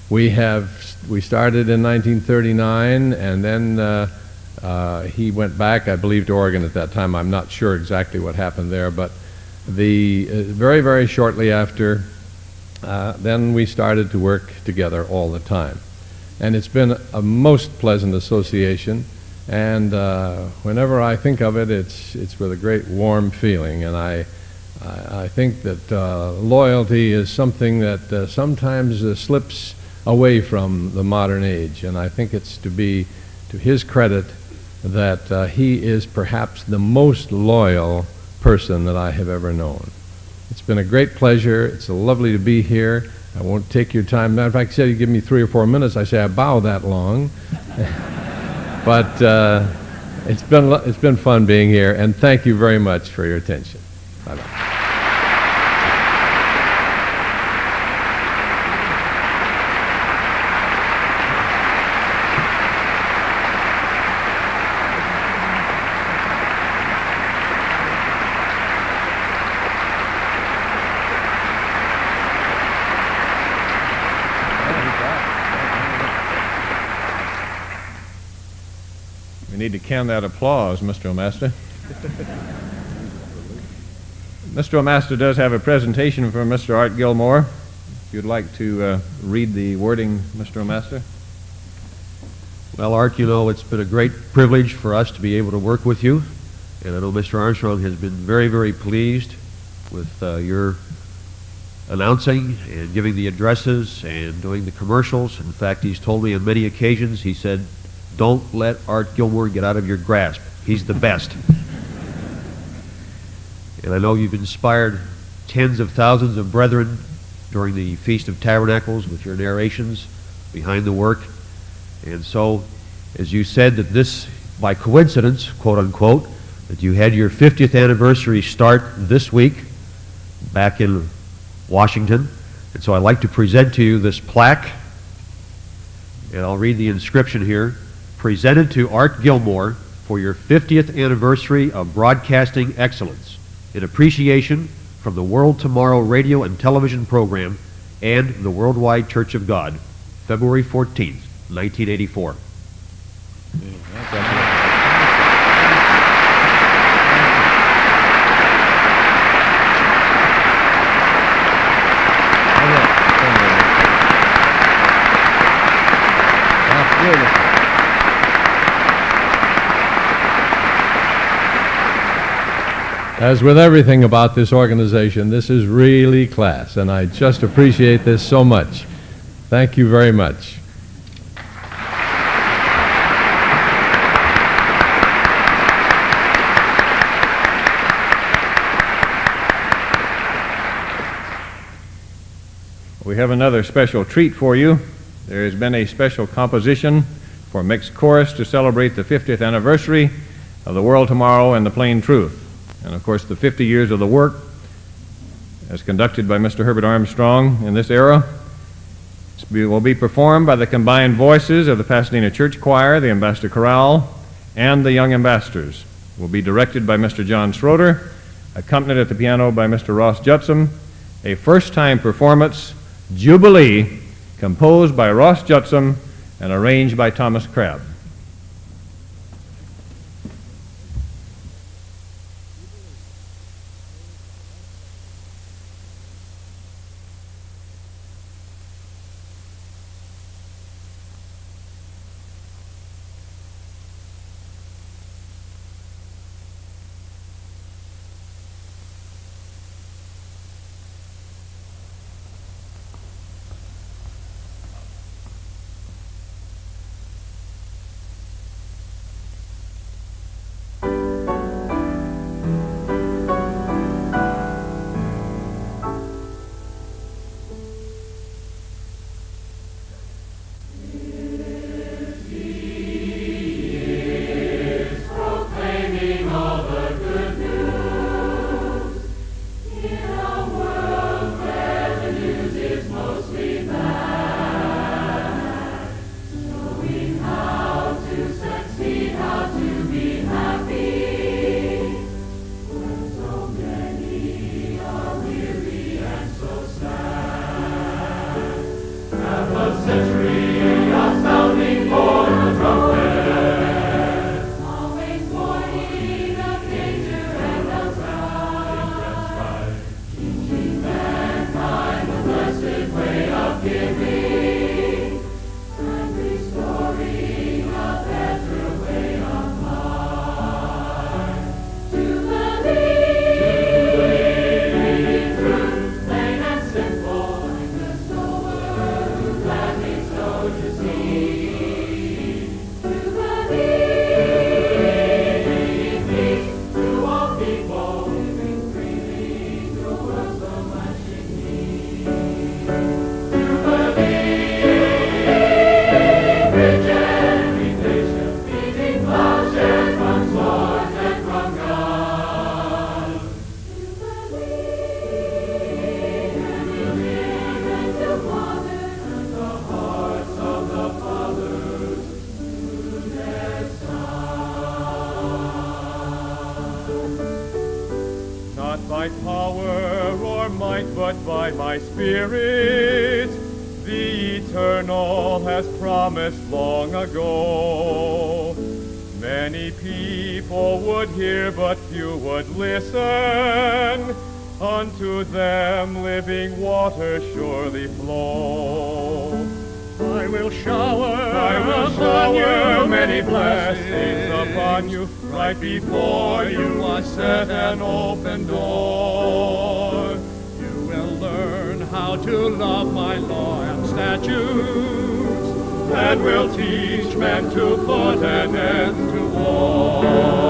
We started in 1939, and then he went back, I believe, to Oregon at that time. I'm not sure exactly what happened there, but very, very shortly after, then we started to work together all the time. And it's been a most pleasant association, and whenever I think of it, it's with a great warm feeling, and I think that loyalty is something that sometimes slips away from the modern age, and I think it's to be to his credit that he is perhaps the most loyal person that I have ever known. It's been a great pleasure. It's lovely to be here. I won't take your time. Matter of fact, you said you give me 3 or 4 minutes. I say I bow that long. But it's been fun being here, and thank you very much for your attention. Bye-bye. We need to can that applause, Mr. O'Master. Mr. O'Master does have a presentation from Mr. Art Gilmore. If you'd like to read the wording, Mr. O'Master. Well, Art, you know, it's been a great privilege for us to be able to work with you. And I know Mr. Armstrong has been very, very pleased with your announcing and giving the addresses and doing the commercials. In fact, he's told me on many occasions, he said, "Don't let Art Gilmore get out of your grasp. He's the best." And I know you've inspired tens of thousands of brethren during the Feast of Tabernacles with your narrations behind the work. And so, as you said, that this, by coincidence, quote unquote, that you had your 50th anniversary start this week back in Washington. And so I'd like to present to you this plaque, and I'll read the inscription here. Presented to Art Gilmore for your 50th anniversary of broadcasting excellence, in appreciation from the World Tomorrow radio and television program and the Worldwide Church of God, February 14th, 1984. As with everything about this organization, this is really class, and I just appreciate this so much. Thank you very much. We have another special treat for you. There has been a special composition for mixed chorus to celebrate the 50th anniversary of The World Tomorrow and the Plain Truth. And of course, the 50 years of the work, as conducted by Mr. Herbert Armstrong in this era, will be performed by the combined voices of the Pasadena Church Choir, the Ambassador Chorale, and the Young Ambassadors. It will be directed by Mr. John Schroeder, accompanied at the piano by Mr. Ross Jutson, a first-time performance, Jubilee, composed by Ross Jutson and arranged by Thomas Crabb. might, but by my Spirit. The Eternal has promised long ago. Many people would hear, but few would listen. Unto them living water surely flow. I will shower many blessings upon you. Right before you I set an open door. You will learn how to love my law and statutes, and will teach men to put an end to war.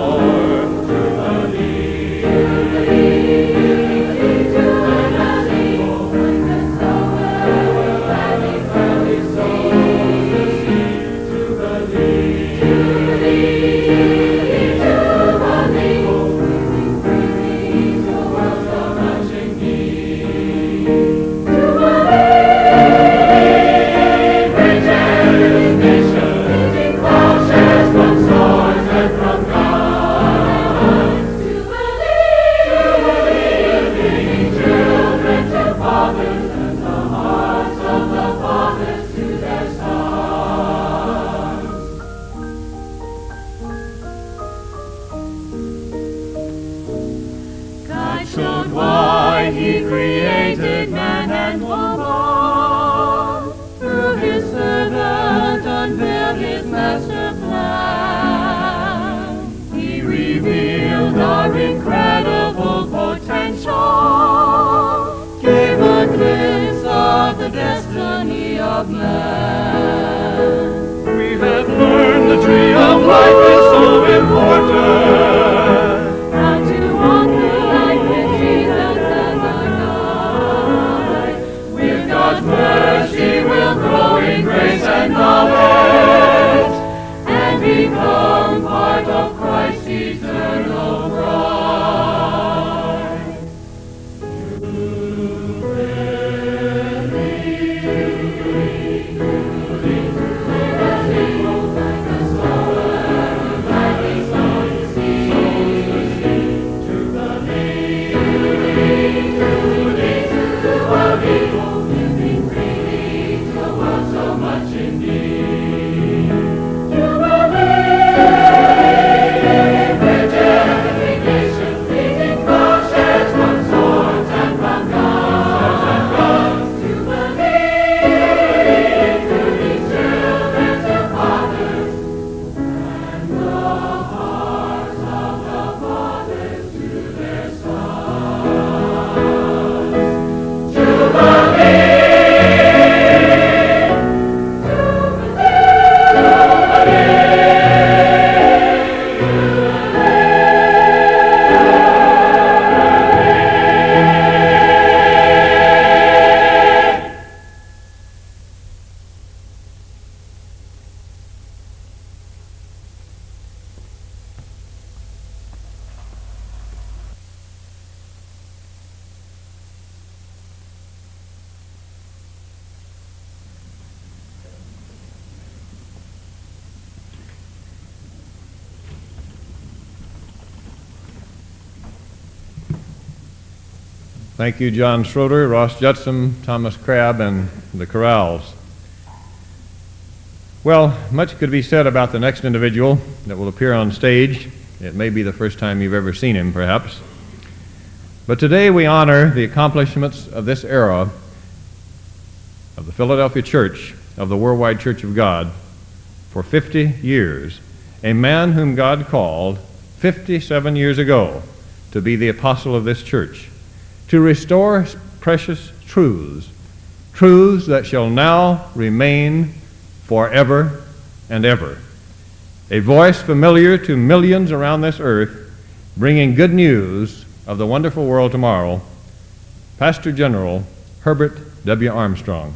Thank you, John Schroeder, Ross Judson, Thomas Crabb, and the chorales. Well, much could be said about the next individual that will appear on stage. It may be the first time you've ever seen him, perhaps. But today we honor the accomplishments of this era of the Philadelphia Church, of the Worldwide Church of God, for 50 years. A man whom God called 57 years ago to be the apostle of this church, to restore precious truths, truths that shall now remain forever and ever. A voice familiar to millions around this earth, bringing good news of the wonderful world tomorrow, Pastor General Herbert W. Armstrong.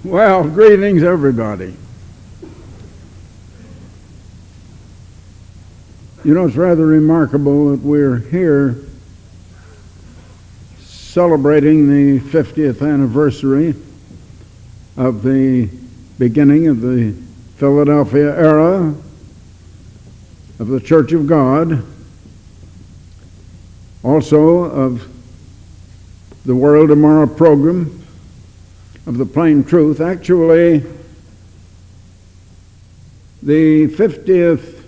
Well, greetings, everybody. You know, it's rather remarkable that we're here celebrating the 50th anniversary of the beginning of the Philadelphia era of the Church of God, also of the World Tomorrow program, of the Plain Truth. Actually, the 50th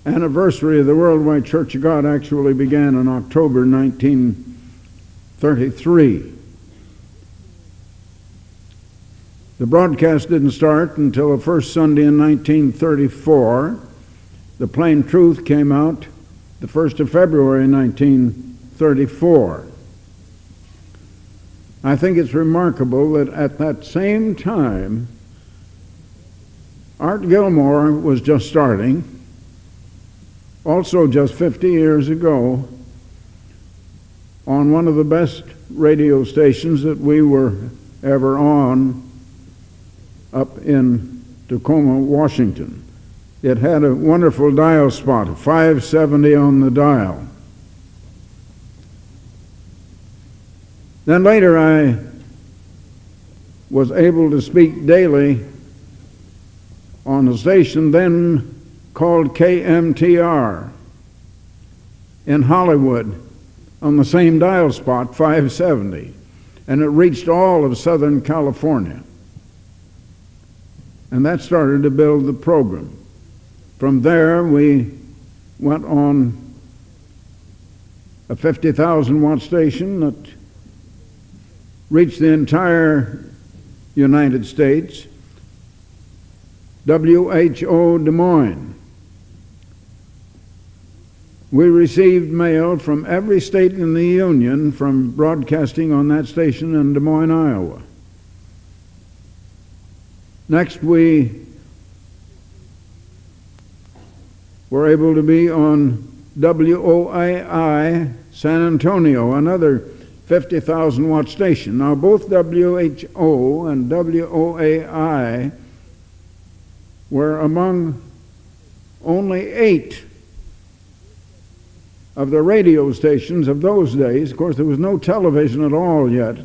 anniversary of the Worldwide Church of God actually began in October 1933. The broadcast didn't start until the first Sunday in 1934. The Plain Truth came out the 1st of February 1934. I think it's remarkable that at that same time, Art Gilmore was just starting, also just 50 years ago, on one of the best radio stations that we were ever on up in Tacoma, Washington. It had a wonderful dial spot, 570 on the dial. Then later I was able to speak daily on a station then called KMTR in Hollywood on the same dial spot, 570, and it reached all of Southern California. And that started to build the program. From there we went on a 50,000 watt station that reached the entire United States, WHO Des Moines. We received mail from every state in the Union from broadcasting on that station in Des Moines, Iowa. Next, we were able to be on WOAI San Antonio, another 50,000 watt station. Now, both WHO and WOAI were among only 8 of the radio stations of those days. Of course, there was no television at all yet,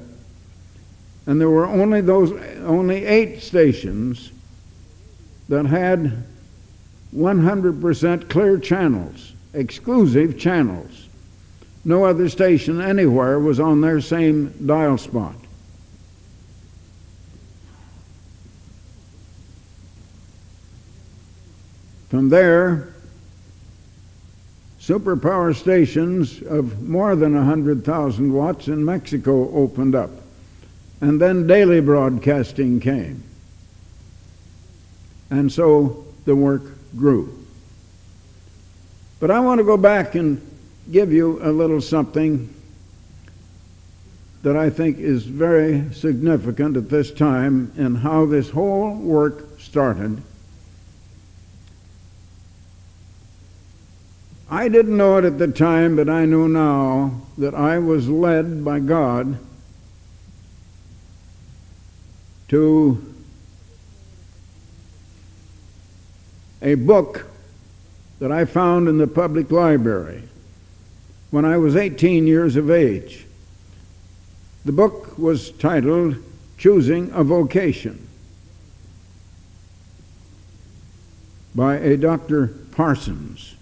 and there were only 8 stations that had 100% clear channels, exclusive channels. No other station anywhere was on their same dial spot. From there, superpower stations of more than 100,000 watts in Mexico opened up. And then daily broadcasting came. And so the work grew. But I want to go back and give you a little something that I think is very significant at this time in how this whole work started. I didn't know it at the time, but I know now that I was led by God to a book that I found in the public library when I was 18 years of age. The book was titled Choosing a Vocation by a Dr. Parsons.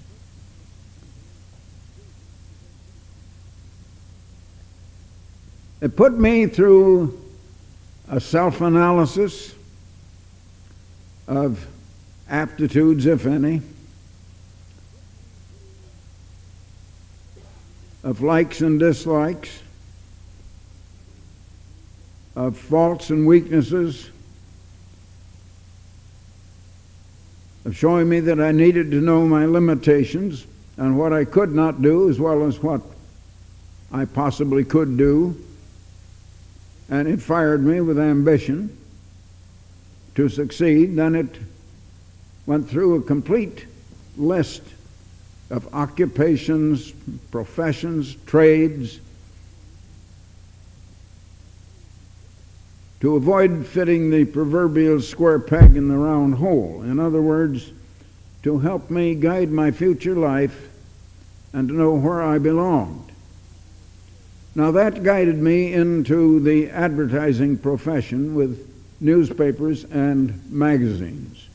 It put me through a self-analysis of aptitudes, if any, of likes and dislikes, of faults and weaknesses, of showing me that I needed to know my limitations and what I could not do as well as what I possibly could do. And it fired me with ambition to succeed. Then it went through a complete list of occupations, professions, trades, to avoid fitting the proverbial square peg in the round hole. In other words, to help me guide my future life and to know where I belonged. Now that guided me into the advertising profession with newspapers and magazines.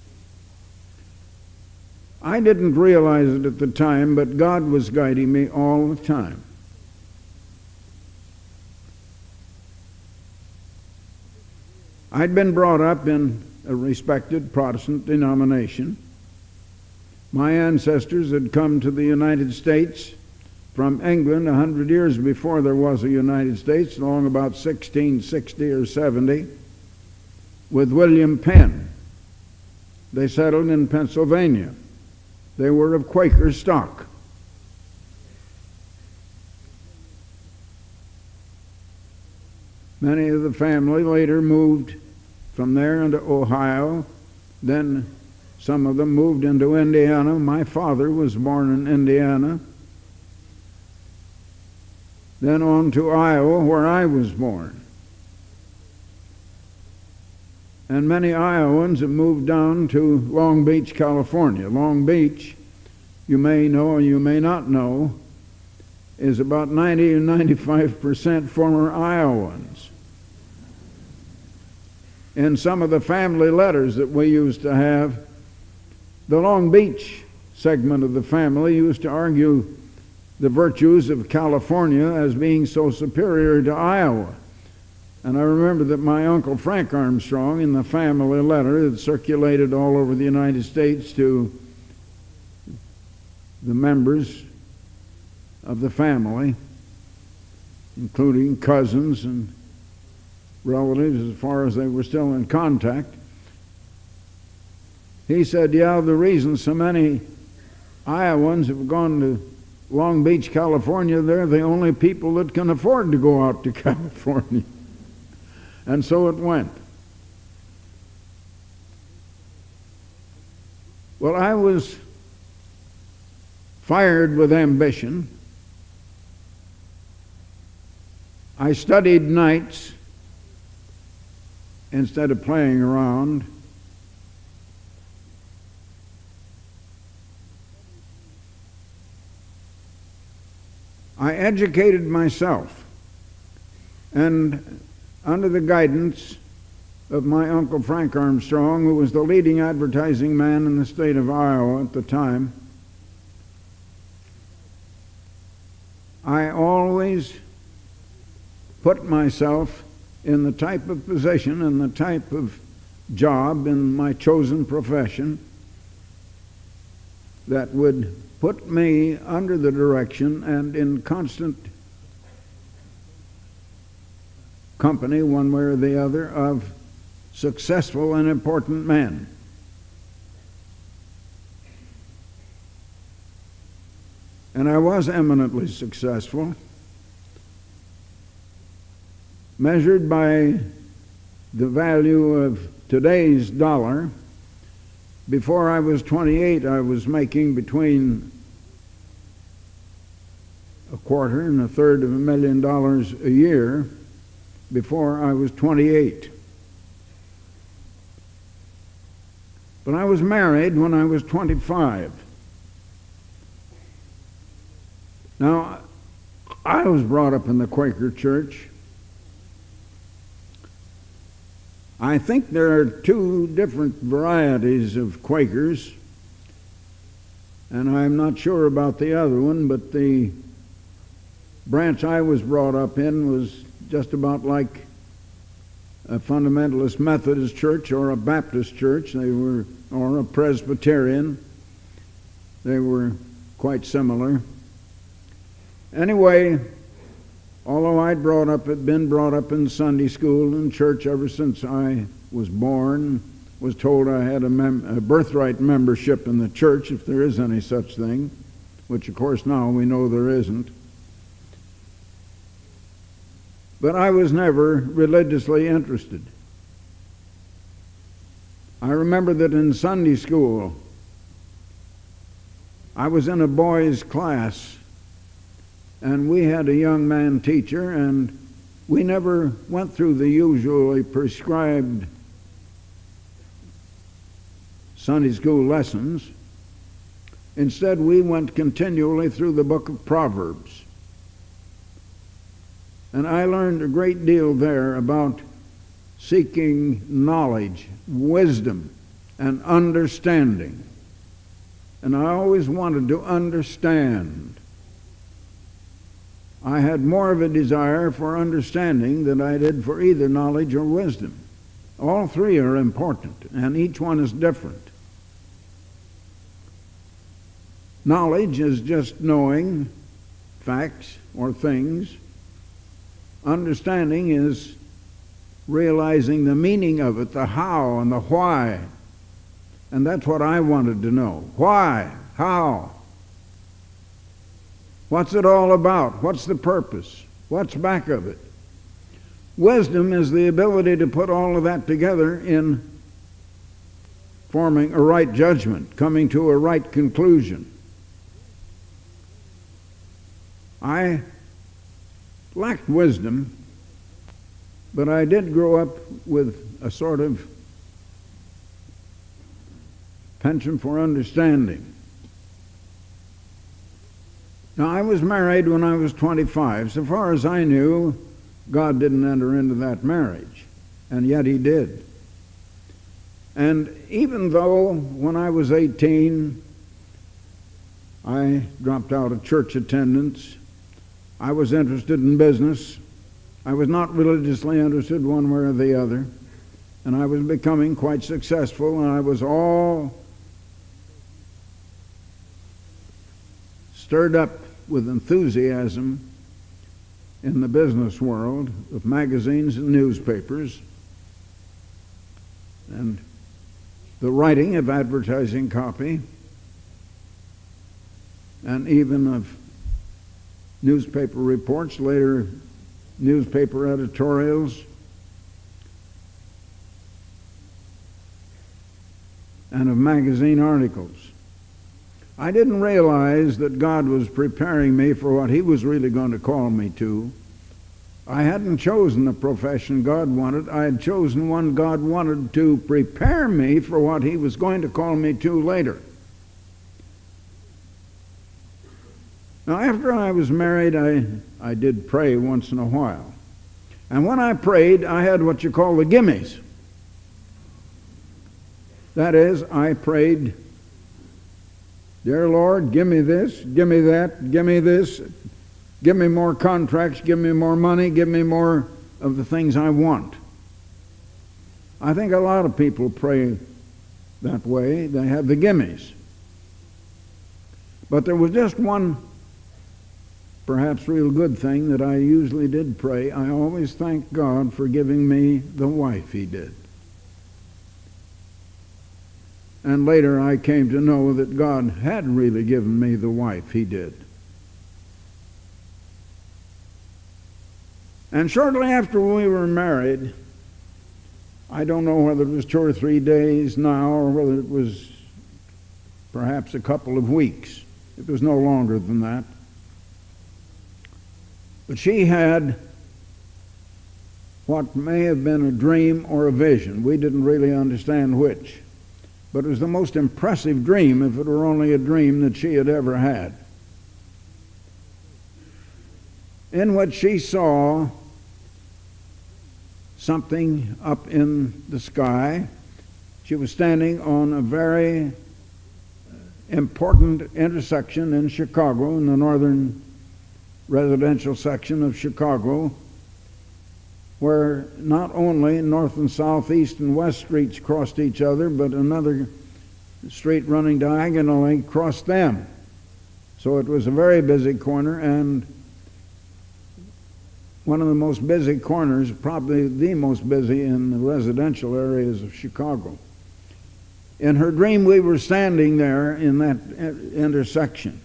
I didn't realize it at the time, but God was guiding me all the time. I'd been brought up in a respected Protestant denomination. My ancestors had come to the United States from England 100 years before there was a United States, along about 1660 or 70, with William Penn. They settled in Pennsylvania. They were of Quaker stock. Many of the family later moved from there into Ohio. Then some of them moved into Indiana. My father was born in Indiana. Then on to Iowa, where I was born. And many Iowans have moved down to Long Beach, California. Long Beach, you may know or you may not know, is about 90 or 95% former Iowans. In some of the family letters that we used to have, the Long Beach segment of the family used to argue the virtues of California as being so superior to Iowa. And I remember that my Uncle Frank Armstrong, in the family letter that circulated all over the United States to the members of the family, including cousins and relatives as far as they were still in contact, he said, yeah, the reason so many Iowans have gone to Long Beach, California, they're the only people that can afford to go out to California. And so it went. Well, I was fired with ambition. I studied nights instead of playing around. I educated myself, and under the guidance of my Uncle Frank Armstrong, who was the leading advertising man in the state of Iowa at the time, I always put myself in the type of position and the type of job in my chosen profession that would put me under the direction and in constant company, one way or the other, of successful and important men. And I was eminently successful, measured by the value of today's dollar. Before I was 28, I was making between $250,000 and $350,000 a year before I was 28. But I was married when I was 25. Now, I was brought up in the Quaker Church. I think there are two different varieties of Quakers, and I'm not sure about the other one, but the branch I was brought up in was just about like a fundamentalist Methodist church or a Baptist church, or a Presbyterian. They were quite similar. Anyway, although I'd been brought up in Sunday school and church ever since I was born, was told I had a birthright membership in the church, if there is any such thing, which of course now we know there isn't. But I was never religiously interested. I remember that in Sunday school, I was in a boys' class, and we had a young man teacher, and we never went through the usually prescribed Sunday school lessons. Instead, we went continually through the book of Proverbs. And I learned a great deal there about seeking knowledge, wisdom, and understanding. And I always wanted to understand. I had more of a desire for understanding than I did for either knowledge or wisdom. All three are important, and each one is different. Knowledge is just knowing facts or things. Understanding is realizing the meaning of it, the how and the why. And that's what I wanted to know. Why? How? What's it all about? What's the purpose? What's back of it? Wisdom is the ability to put all of that together in forming a right judgment, coming to a right conclusion. I lacked wisdom, but I did grow up with a sort of penchant for understanding. Now, I was married when I was 25. So far as I knew, God didn't enter into that marriage, and yet He did. And even though when I was 18, I dropped out of church attendance, I was interested in business. I was not religiously interested one way or the other, and I was becoming quite successful, and I was all stirred up with enthusiasm in the business world of magazines and newspapers and the writing of advertising copy and even of newspaper reports, later newspaper editorials, and of magazine articles. I didn't realize that God was preparing me for what He was really going to call me to. I hadn't chosen the profession God wanted. I had chosen one God wanted to prepare me for what He was going to call me to later. Now, after I was married, I did pray once in a while. And when I prayed, I had what you call the gimmies. That is, I prayed, "Dear Lord, give me this, give me that, give me this, give me more contracts, give me more money, give me more of the things I want." I think a lot of people pray that way. They have the gimmies. But there was just one perhaps real good thing that I usually did pray. I always thanked God for giving me the wife He did. And later I came to know that God had really given me the wife He did. And shortly after we were married, I don't know whether it was 2 or 3 days now or whether it was perhaps a couple of weeks. It was no longer than that. But she had what may have been a dream or a vision. We didn't really understand which. But it was the most impressive dream, if it were only a dream, that she had ever had. In which she saw something up in the sky. She was standing on a very important intersection in Chicago, in the northern residential section of Chicago, where not only north and south, east and west streets crossed each other, but another street running diagonally crossed them. So it was a very busy corner, and one of the most busy corners, probably the most busy in the residential areas of Chicago. In her dream, we were standing there in that intersection,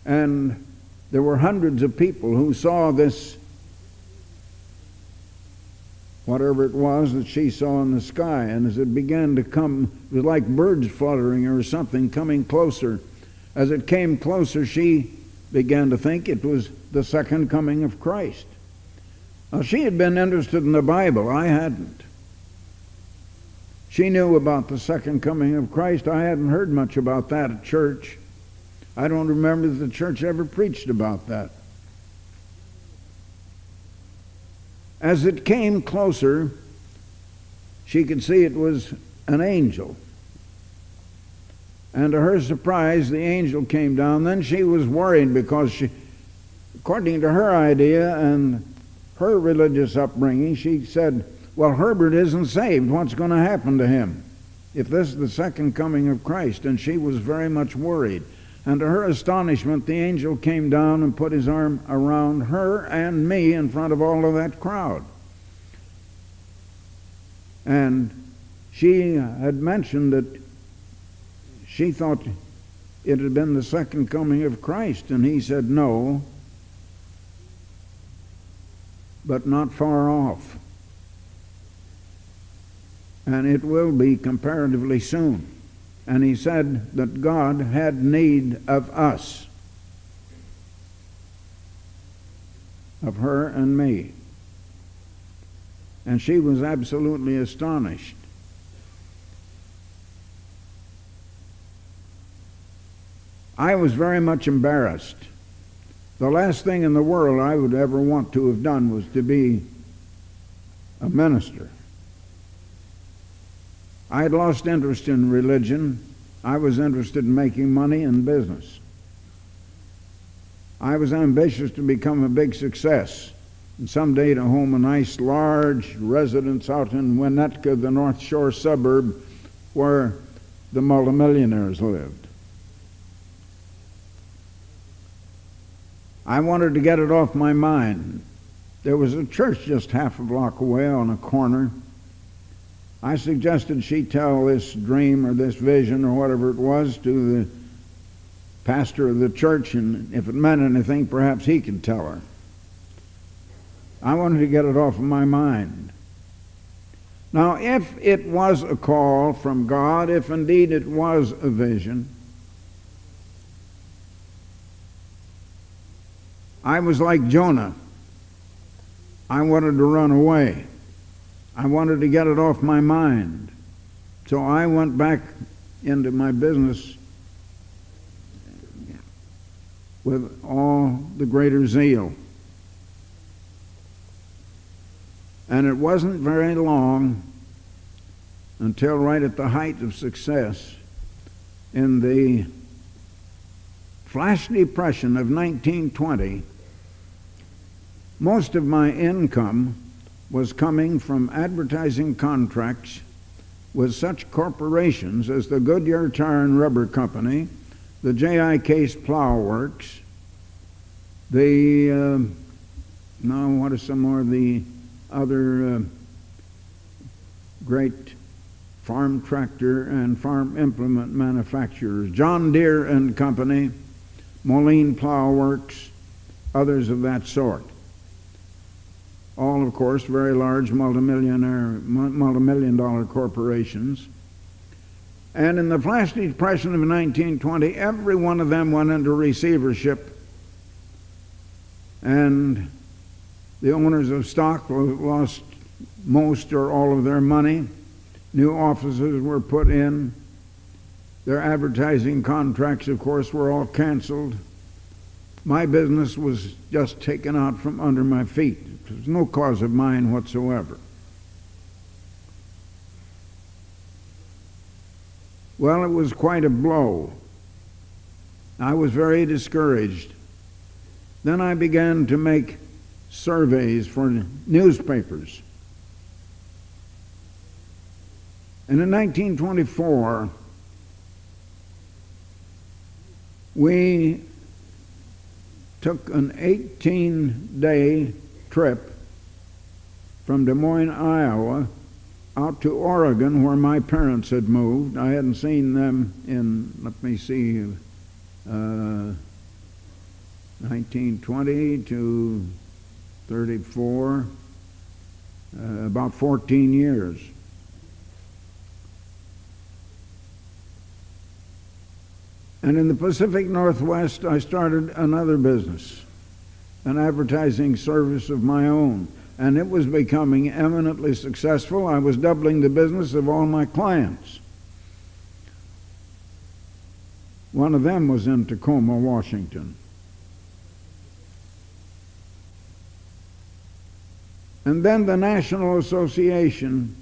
and there were hundreds of people who saw this, whatever it was that she saw in the sky. And as it began to come, it was like birds fluttering or something coming closer. As it came closer, she began to think it was the second coming of Christ. Now, she had been interested in the Bible. I hadn't. She knew about the second coming of Christ. I hadn't heard much about that at church. I don't remember that the church ever preached about that. As it came closer, she could see it was an angel. And to her surprise, the angel came down. Then she was worried because she, according to her idea and her religious upbringing, she said, well, Herbert isn't saved. What's going to happen to him if this is the second coming of Christ? And she was very much worried. And to her astonishment, the angel came down and put his arm around her and me in front of all of that crowd. And she had mentioned that she thought it had been the second coming of Christ. And he said, no, but not far off. And it will be comparatively soon. And he said that God had need of us, of her and me. And she was absolutely astonished. I was very much embarrassed. The last thing in the world I would ever want to have done was to be a minister. I had lost interest in religion. I was interested in making money and business. I was ambitious to become a big success and someday to own a nice large residence out in Winnetka, the North Shore suburb where the multimillionaires lived. I wanted to get it off my mind. There was a church just half a block away on a corner. I suggested she tell this dream or this vision or whatever it was to the pastor of the church, and if it meant anything, perhaps he could tell her. I wanted to get it off of my mind. Now, if it was a call from God, if indeed it was a vision, I was like Jonah. I wanted to run away. I wanted to get it off my mind. So I went back into my business with all the greater zeal. And it wasn't very long until right at the height of success in the flash depression of 1920, most of my income was coming from advertising contracts with such corporations as the Goodyear Tire and Rubber Company, the J.I. Case Plow Works, what are some more of the other great farm tractor and farm implement manufacturers, John Deere and Company, Moline Plow Works, others of that sort. All, of course, very large multi-million-dollar corporations. And in the flash depression of 1920, every one of them went into receivership, and the owners of stock lost most or all of their money. New offices were put in. Their advertising contracts, of course, were all canceled. My business was just taken out from under my feet. It was no cause of mine whatsoever. Well, it was quite a blow. I was very discouraged. Then I began to make surveys for newspapers. And in 1924, we took an 18-day trip from Des Moines, Iowa, out to Oregon, where my parents had moved. I hadn't seen them in, 1920 to 34, about 14 years. And in the Pacific Northwest, I started another business, an advertising service of my own. and it was becoming eminently successful. I was doubling the business of all my clients. One of them was in Tacoma, Washington. And then the National Association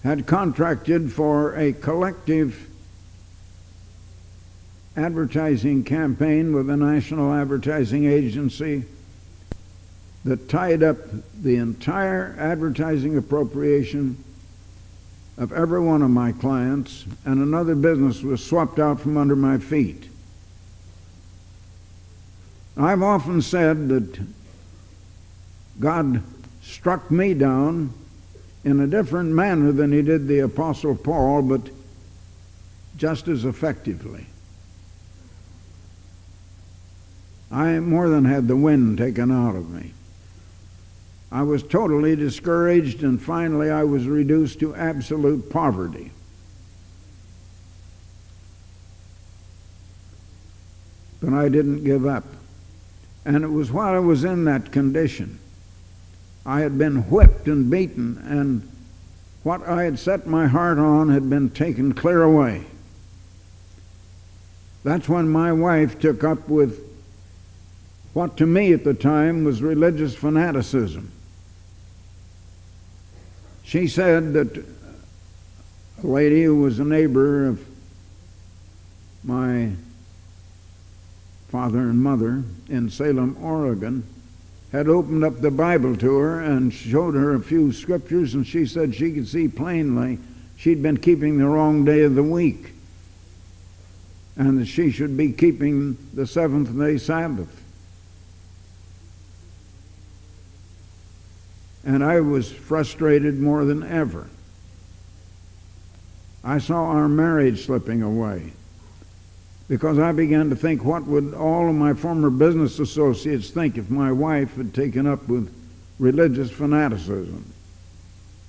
had contracted for a collective advertising campaign with a national advertising agency that tied up the entire advertising appropriation of every one of my clients, and another business was swept out from under my feet. I've often said that God struck me down in a different manner than he did the Apostle Paul, but just as effectively. I more than had the wind taken out of me. I was totally discouraged, and finally I was reduced to absolute poverty. But I didn't give up. And it was while I was in that condition, I had been whipped and beaten, and what I had set my heart on had been taken clear away. That's when my wife took up with what to me at the time was religious fanaticism. She said that a lady who was a neighbor of my father and mother in Salem, Oregon, had opened up the Bible to her and showed her a few scriptures, and she said she could see plainly she'd been keeping the wrong day of the week, and that she should be keeping the seventh-day Sabbath. And I was frustrated more than ever. I saw our marriage slipping away because I began to think, what would all of my former business associates think if my wife had taken up with religious fanaticism?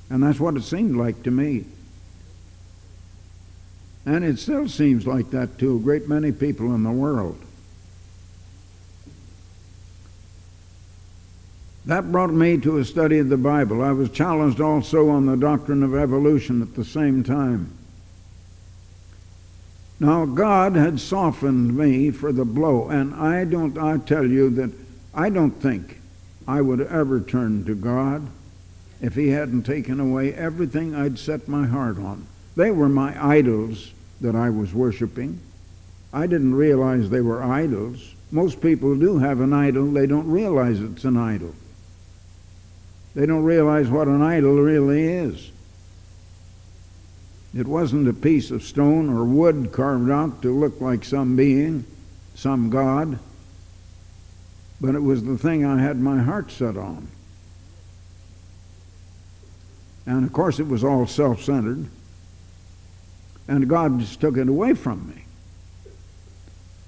And that's what it seemed like to me. And it still seems like that to a great many people in the world. That brought me to a study of the Bible. I was challenged also on the doctrine of evolution at the same time. Now, God had softened me for the blow, and I tell you that I don't think I would ever turn to God if he hadn't taken away everything I'd set my heart on. They were my idols that I was worshiping. I didn't realize they were idols. Most people do have an idol. They don't realize it's an idol. They don't realize what an idol really is. It wasn't a piece of stone or wood carved out to look like some being, some god, but it was the thing I had my heart set on. And of course it was all self-centered, and God just took it away from me.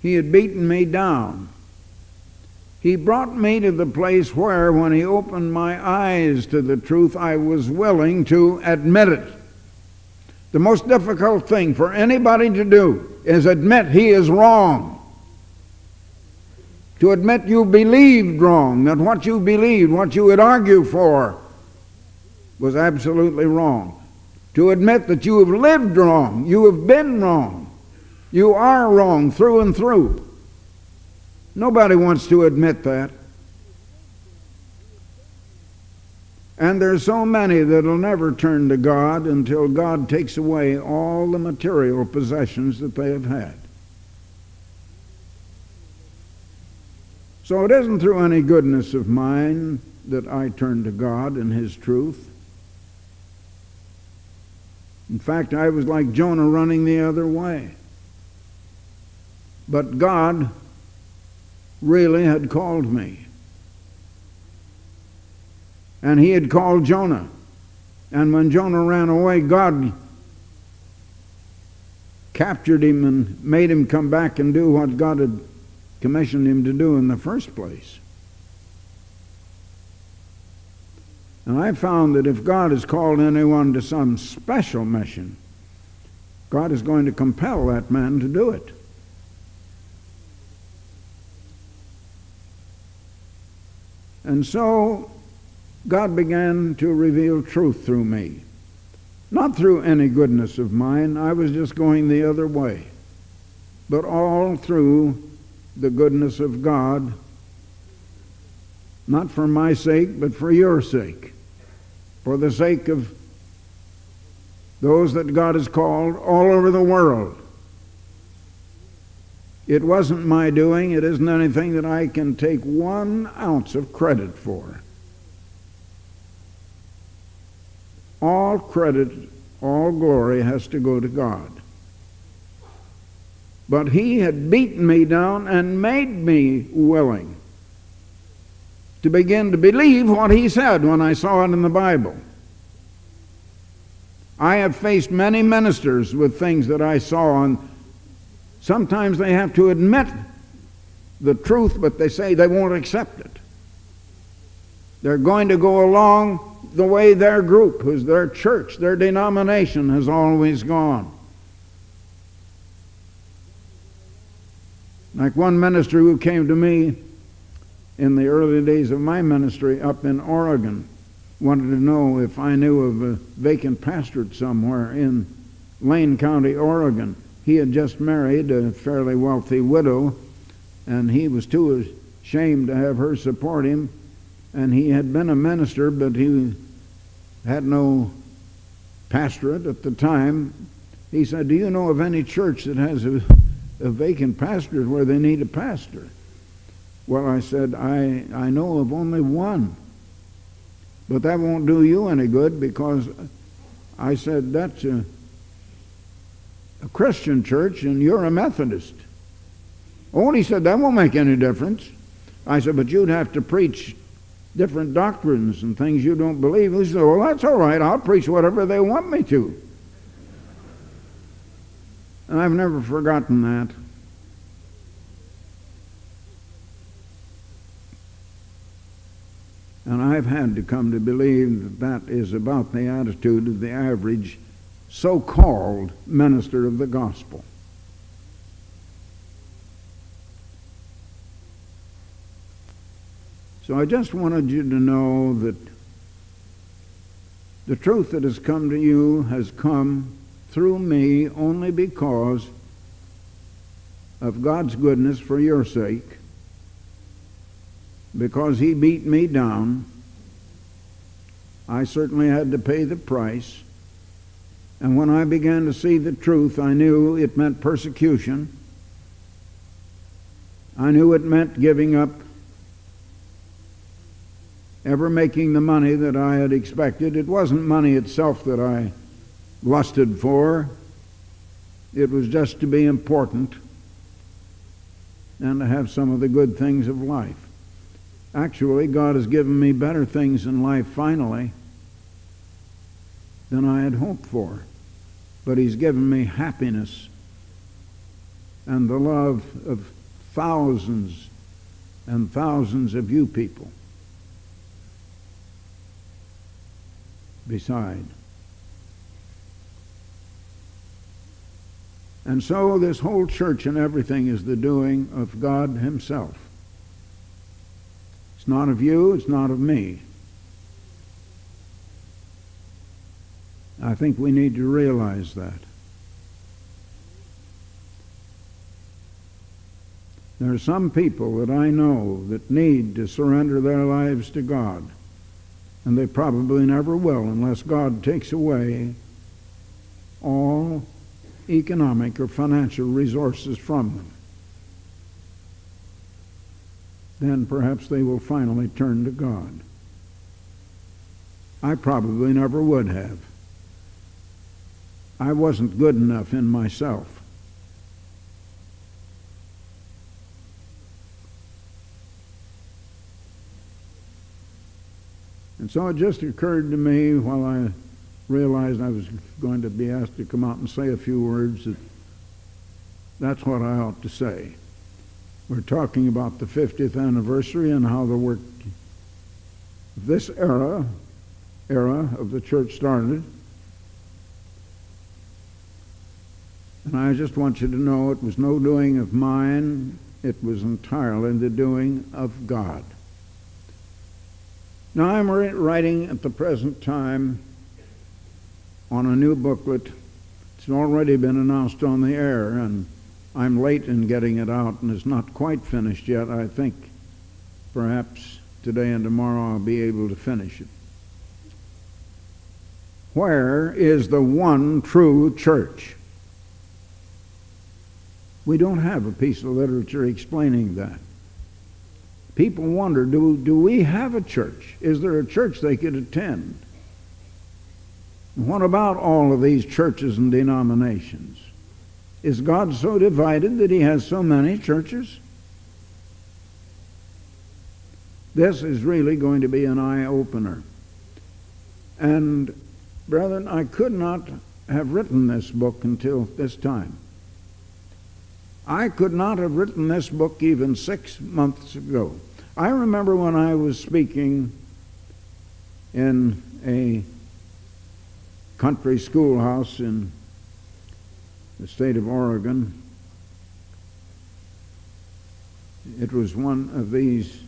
He had beaten me down. He brought me to the place where, when he opened my eyes to the truth, I was willing to admit it. The most difficult thing for anybody to do is admit he is wrong. To admit you believed wrong, that what you believed, what you would argue for, was absolutely wrong. To admit that you have lived wrong, you have been wrong, you are wrong through and through. Nobody wants to admit that. And there's so many that'll never turn to God until God takes away all the material possessions that they have had. So it isn't through any goodness of mine that I turn to God and his truth. In fact, I was like Jonah running the other way. But God really had called me. And he had called Jonah. And when Jonah ran away, God captured him and made him come back and do what God had commissioned him to do in the first place. And I found that if God has called anyone to some special mission, God is going to compel that man to do it. And so God began to reveal truth through me. Not through any goodness of mine. I was just going the other way. But all through the goodness of God, not for my sake, but for your sake, for the sake of those that God has called all over the world. It wasn't my doing. It isn't anything that I can take 1 ounce of credit for. All credit, all glory has to go to God. But He had beaten me down and made me willing to begin to believe what He said when I saw it in the Bible. I have faced many ministers with things that I saw, and sometimes they have to admit the truth, but they say they won't accept it. They're going to go along the way their group, their church, their denomination has always gone. Like one minister who came to me in the early days of my ministry up in Oregon, wanted to know if I knew of a vacant pastorate somewhere in Lane County, Oregon. He had just married a fairly wealthy widow, and he was too ashamed to have her support him. And he had been a minister, but he had no pastorate at the time. He said, "Do you know of any church that has a vacant pastorate where they need a pastor?" Well, I said, I know of only one. But that won't do you any good, because I said, that's a Christian church and you're a Methodist. Oh, and he said, that won't make any difference. I said, but you'd have to preach different doctrines and things you don't believe. He said, well, that's all right. I'll preach whatever they want me to. And I've never forgotten that. And I've had to come to believe that that is about the attitude of the average so-called minister of the gospel. So I just wanted you to know that the truth that has come to you has come through me only because of God's goodness for your sake. Because He beat me down, I certainly had to pay the price. And when I began to see the truth, I knew it meant persecution. I knew it meant giving up ever making the money that I had expected. It wasn't money itself that I lusted for. It was just to be important and to have some of the good things of life. Actually, God has given me better things in life finally than I had hoped for. But He's given me happiness and the love of thousands and thousands of you people beside. And so this whole church and everything is the doing of God Himself. It's not of you, it's not of me. I think we need to realize that. There are some people that I know that need to surrender their lives to God, and they probably never will unless God takes away all economic or financial resources from them. Then perhaps they will finally turn to God. I probably never would have. I wasn't good enough in myself. And so it just occurred to me while I realized I was going to be asked to come out and say a few words that that's what I ought to say. We're talking about the 50th anniversary and how the work of this era of the church started. And I just want you to know it was no doing of mine. It was entirely the doing of God. Now I'm writing at the present time on a new booklet. It's already been announced on the air, and I'm late in getting it out, and it's not quite finished yet. I think perhaps today and tomorrow I'll be able to finish it. Where is the one true church? We don't have a piece of literature explaining that. People wonder, do we have a church? Is there a church they could attend? What about all of these churches and denominations? Is God so divided that he has so many churches? This is really going to be an eye-opener. And, brethren, I could not have written this book until this time. I could not have written this book even 6 months ago. I remember when I was speaking in a country schoolhouse in the state of Oregon. It was one of these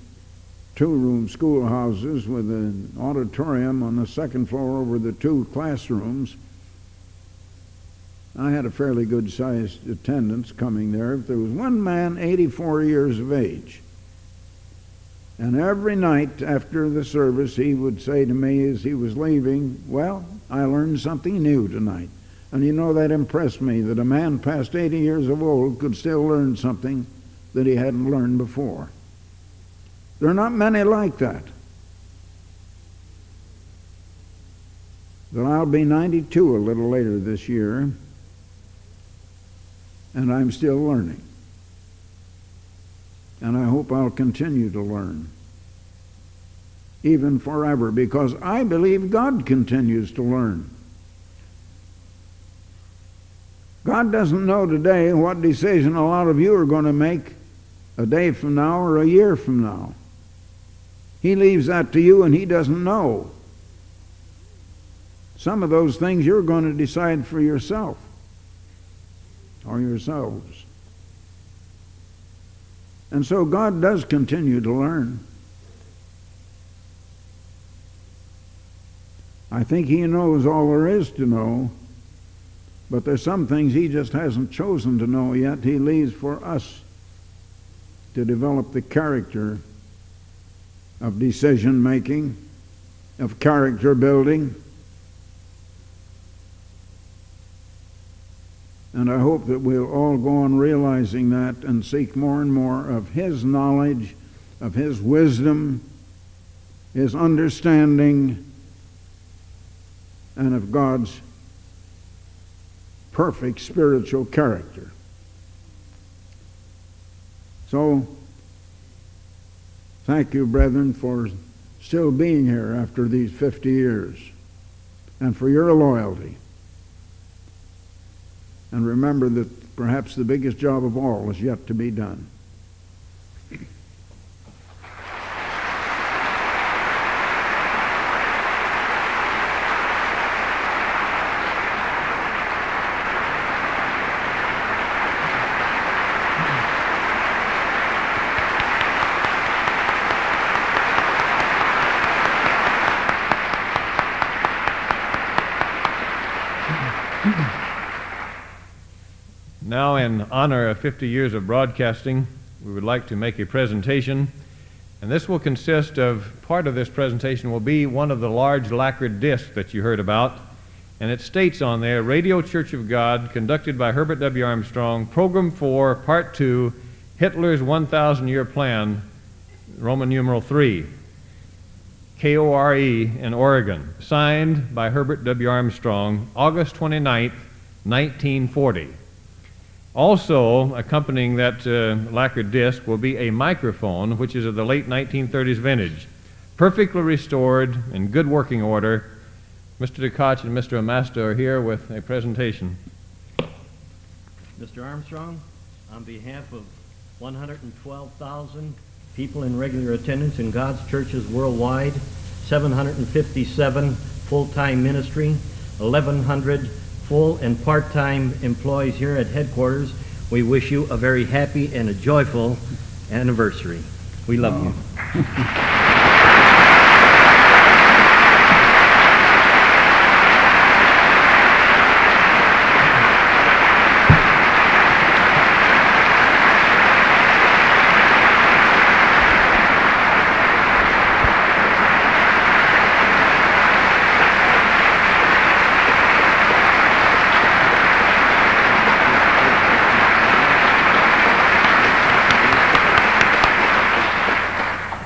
two-room schoolhouses with an auditorium on the second floor over the two classrooms. I had a fairly good-sized attendance coming there. There was one man, 84 years of age. And every night after the service, he would say to me as he was leaving, "Well, I learned something new tonight." And you know, that impressed me, that a man past 80 years of old could still learn something that he hadn't learned before. There are not many like that. But I'll be 92 a little later this year, and I'm still learning. And I hope I'll continue to learn, even forever, because I believe God continues to learn. God doesn't know today what decision a lot of you are going to make a day from now or a year from now. He leaves that to you, and he doesn't know. Some of those things you're going to decide for yourself or yourselves. And so God does continue to learn. I think he knows all there is to know, but there's some things he just hasn't chosen to know yet. He leaves for us to develop the character of decision making, of character building. And I hope that we'll all go on realizing that and seek more and more of his knowledge, of his wisdom, his understanding, and of God's perfect spiritual character. So, thank you, brethren, for still being here after these 50 years, and for your loyalty. And remember that perhaps the biggest job of all is yet to be done. Now, in honor of 50 years of broadcasting, we would like to make a presentation, and this will consist of, part of this presentation will be one of the large lacquered discs that you heard about, and it states on there, Radio Church of God, conducted by Herbert W. Armstrong, Program 4, Part 2, Hitler's 1,000-Year Plan, Roman numeral 3, KORE in Oregon, signed by Herbert W. Armstrong, August 29th, 1940. Also accompanying that lacquered disc will be a microphone, which is of the late 1930s vintage, perfectly restored, in good working order. Mr. DeKoch and Mr. Ambassador are here with a presentation. Mr. Armstrong, on behalf of 112,000 people in regular attendance in God's churches worldwide, 757 full-time ministry, 1,100 full and part-time employees here at headquarters, we wish you a very happy and a joyful anniversary. We love you.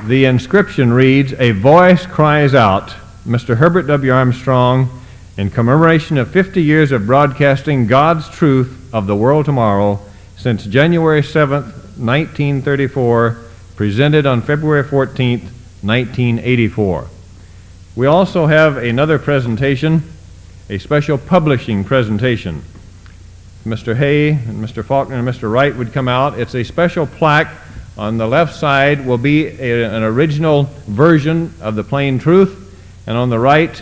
The inscription reads, "A voice cries out, Mr. Herbert W. Armstrong, in commemoration of 50 years of broadcasting God's truth of the world tomorrow since January 7th, 1934, presented on February 14th, 1984. We also have another presentation, a special publishing presentation. Mr. Hay and Mr. Faulkner and Mr. Wright would come out. It's a special plaque. On the left side will be an original version of the Plain Truth, and on the right,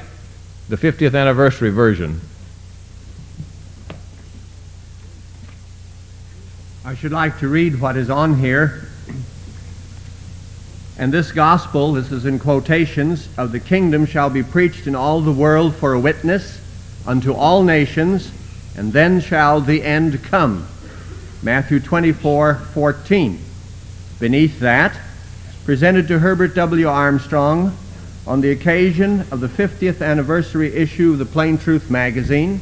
the 50th anniversary version. I should like to read what is on here. "And this gospel," this is in quotations, "of the kingdom shall be preached in all the world for a witness unto all nations, and then shall the end come." Matthew 24:14. Beneath that, presented to Herbert W. Armstrong on the occasion of the 50th anniversary issue of the Plain Truth magazine,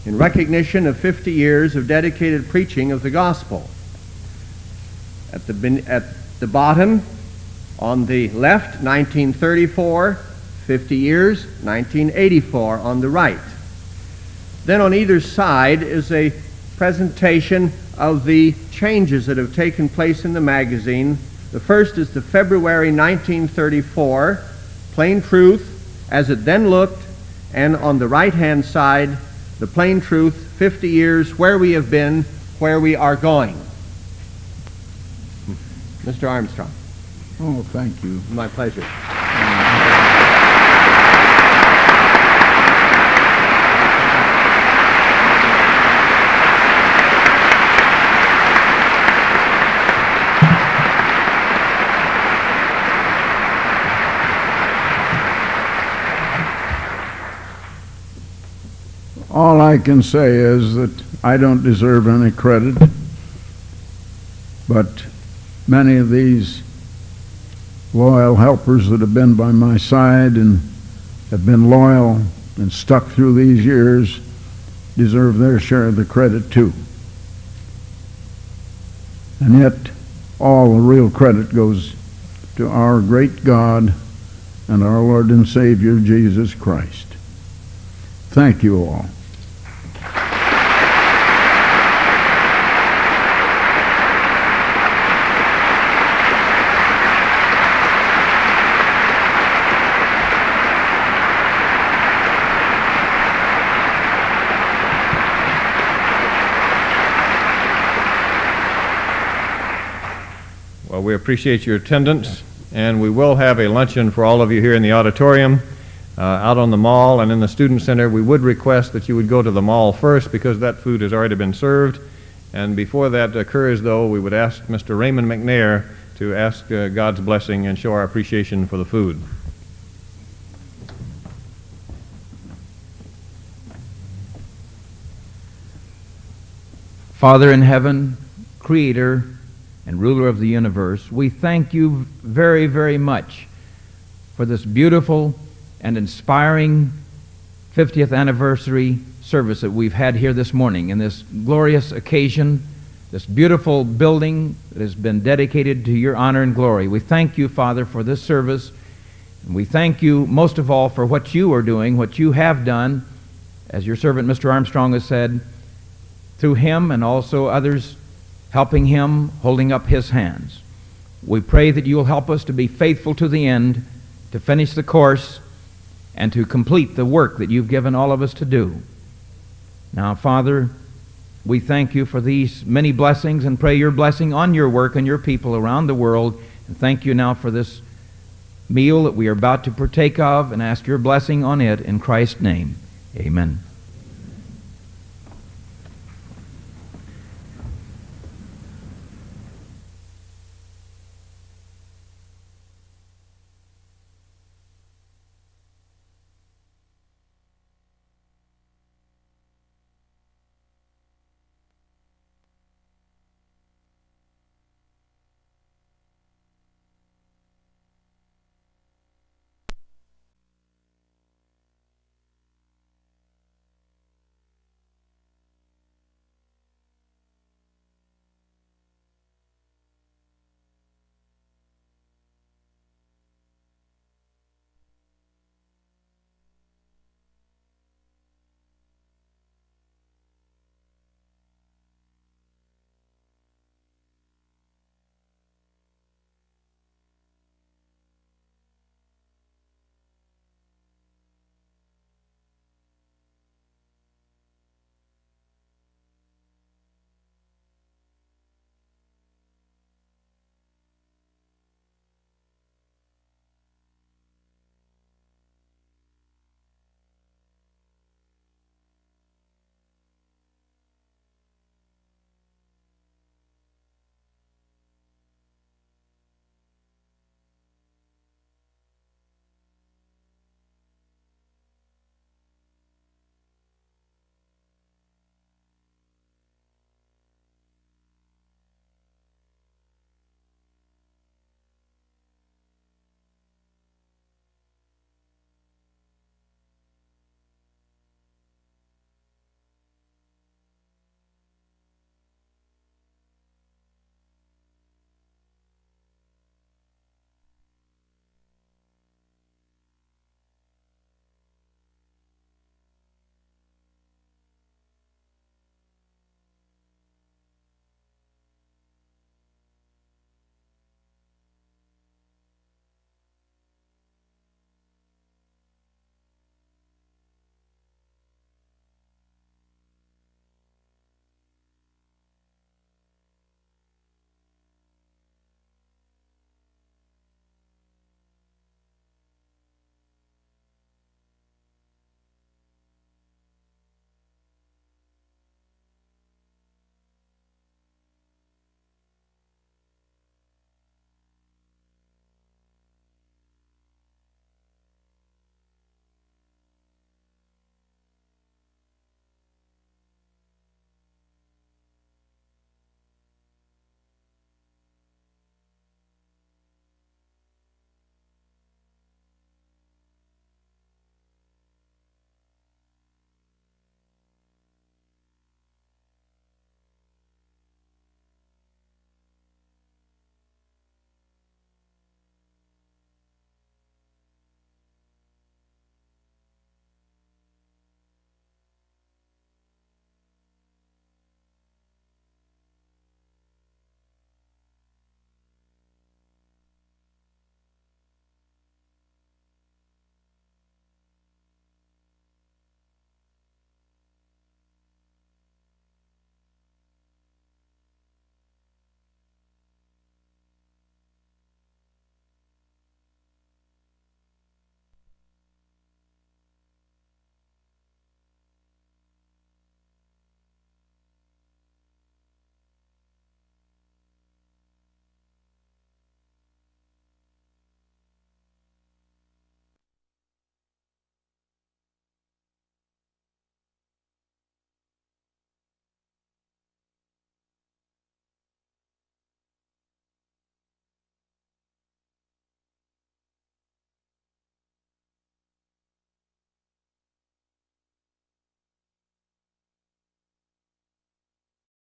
in recognition of 50 years of dedicated preaching of the gospel. At the bottom, on the left, 1934, 50 years, 1984 on the right. Then on either side is a presentation of the changes that have taken place in the magazine. The first is the February 1934 Plain Truth as it then looked, and on the right-hand side, the Plain Truth, 50 years, where we have been, where we are going. Mr. Armstrong. Oh, thank you. My pleasure. All I can say is that I don't deserve any credit, but many of these loyal helpers that have been by my side and have been loyal and stuck through these years deserve their share of the credit too. And yet, all the real credit goes to our great God and our Lord and Savior, Jesus Christ. Thank you all. Well, we appreciate your attendance, and we will have a luncheon for all of you here in the auditorium, out on the mall, and in the Student Center. We would request that you would go to the mall first because that food has already been served. And before that occurs, though, we would ask Mr. Raymond McNair to ask God's blessing and show our appreciation for the food. Father in heaven, Creator and ruler of the universe, we thank you very, very much for this beautiful and inspiring 50th anniversary service that we've had here this morning in this glorious occasion, this beautiful building that has been dedicated to your honor and glory. We thank you, Father, for this service, and we thank you most of all for what you are doing, what you have done, as your servant Mr. Armstrong has said, through him and also others helping him, holding up his hands. We pray that you will help us to be faithful to the end, to finish the course, and to complete the work that you've given all of us to do. Now, Father, we thank you for these many blessings and pray your blessing on your work and your people around the world. And thank you now for this meal that we are about to partake of, and ask your blessing on it in Christ's name. Amen.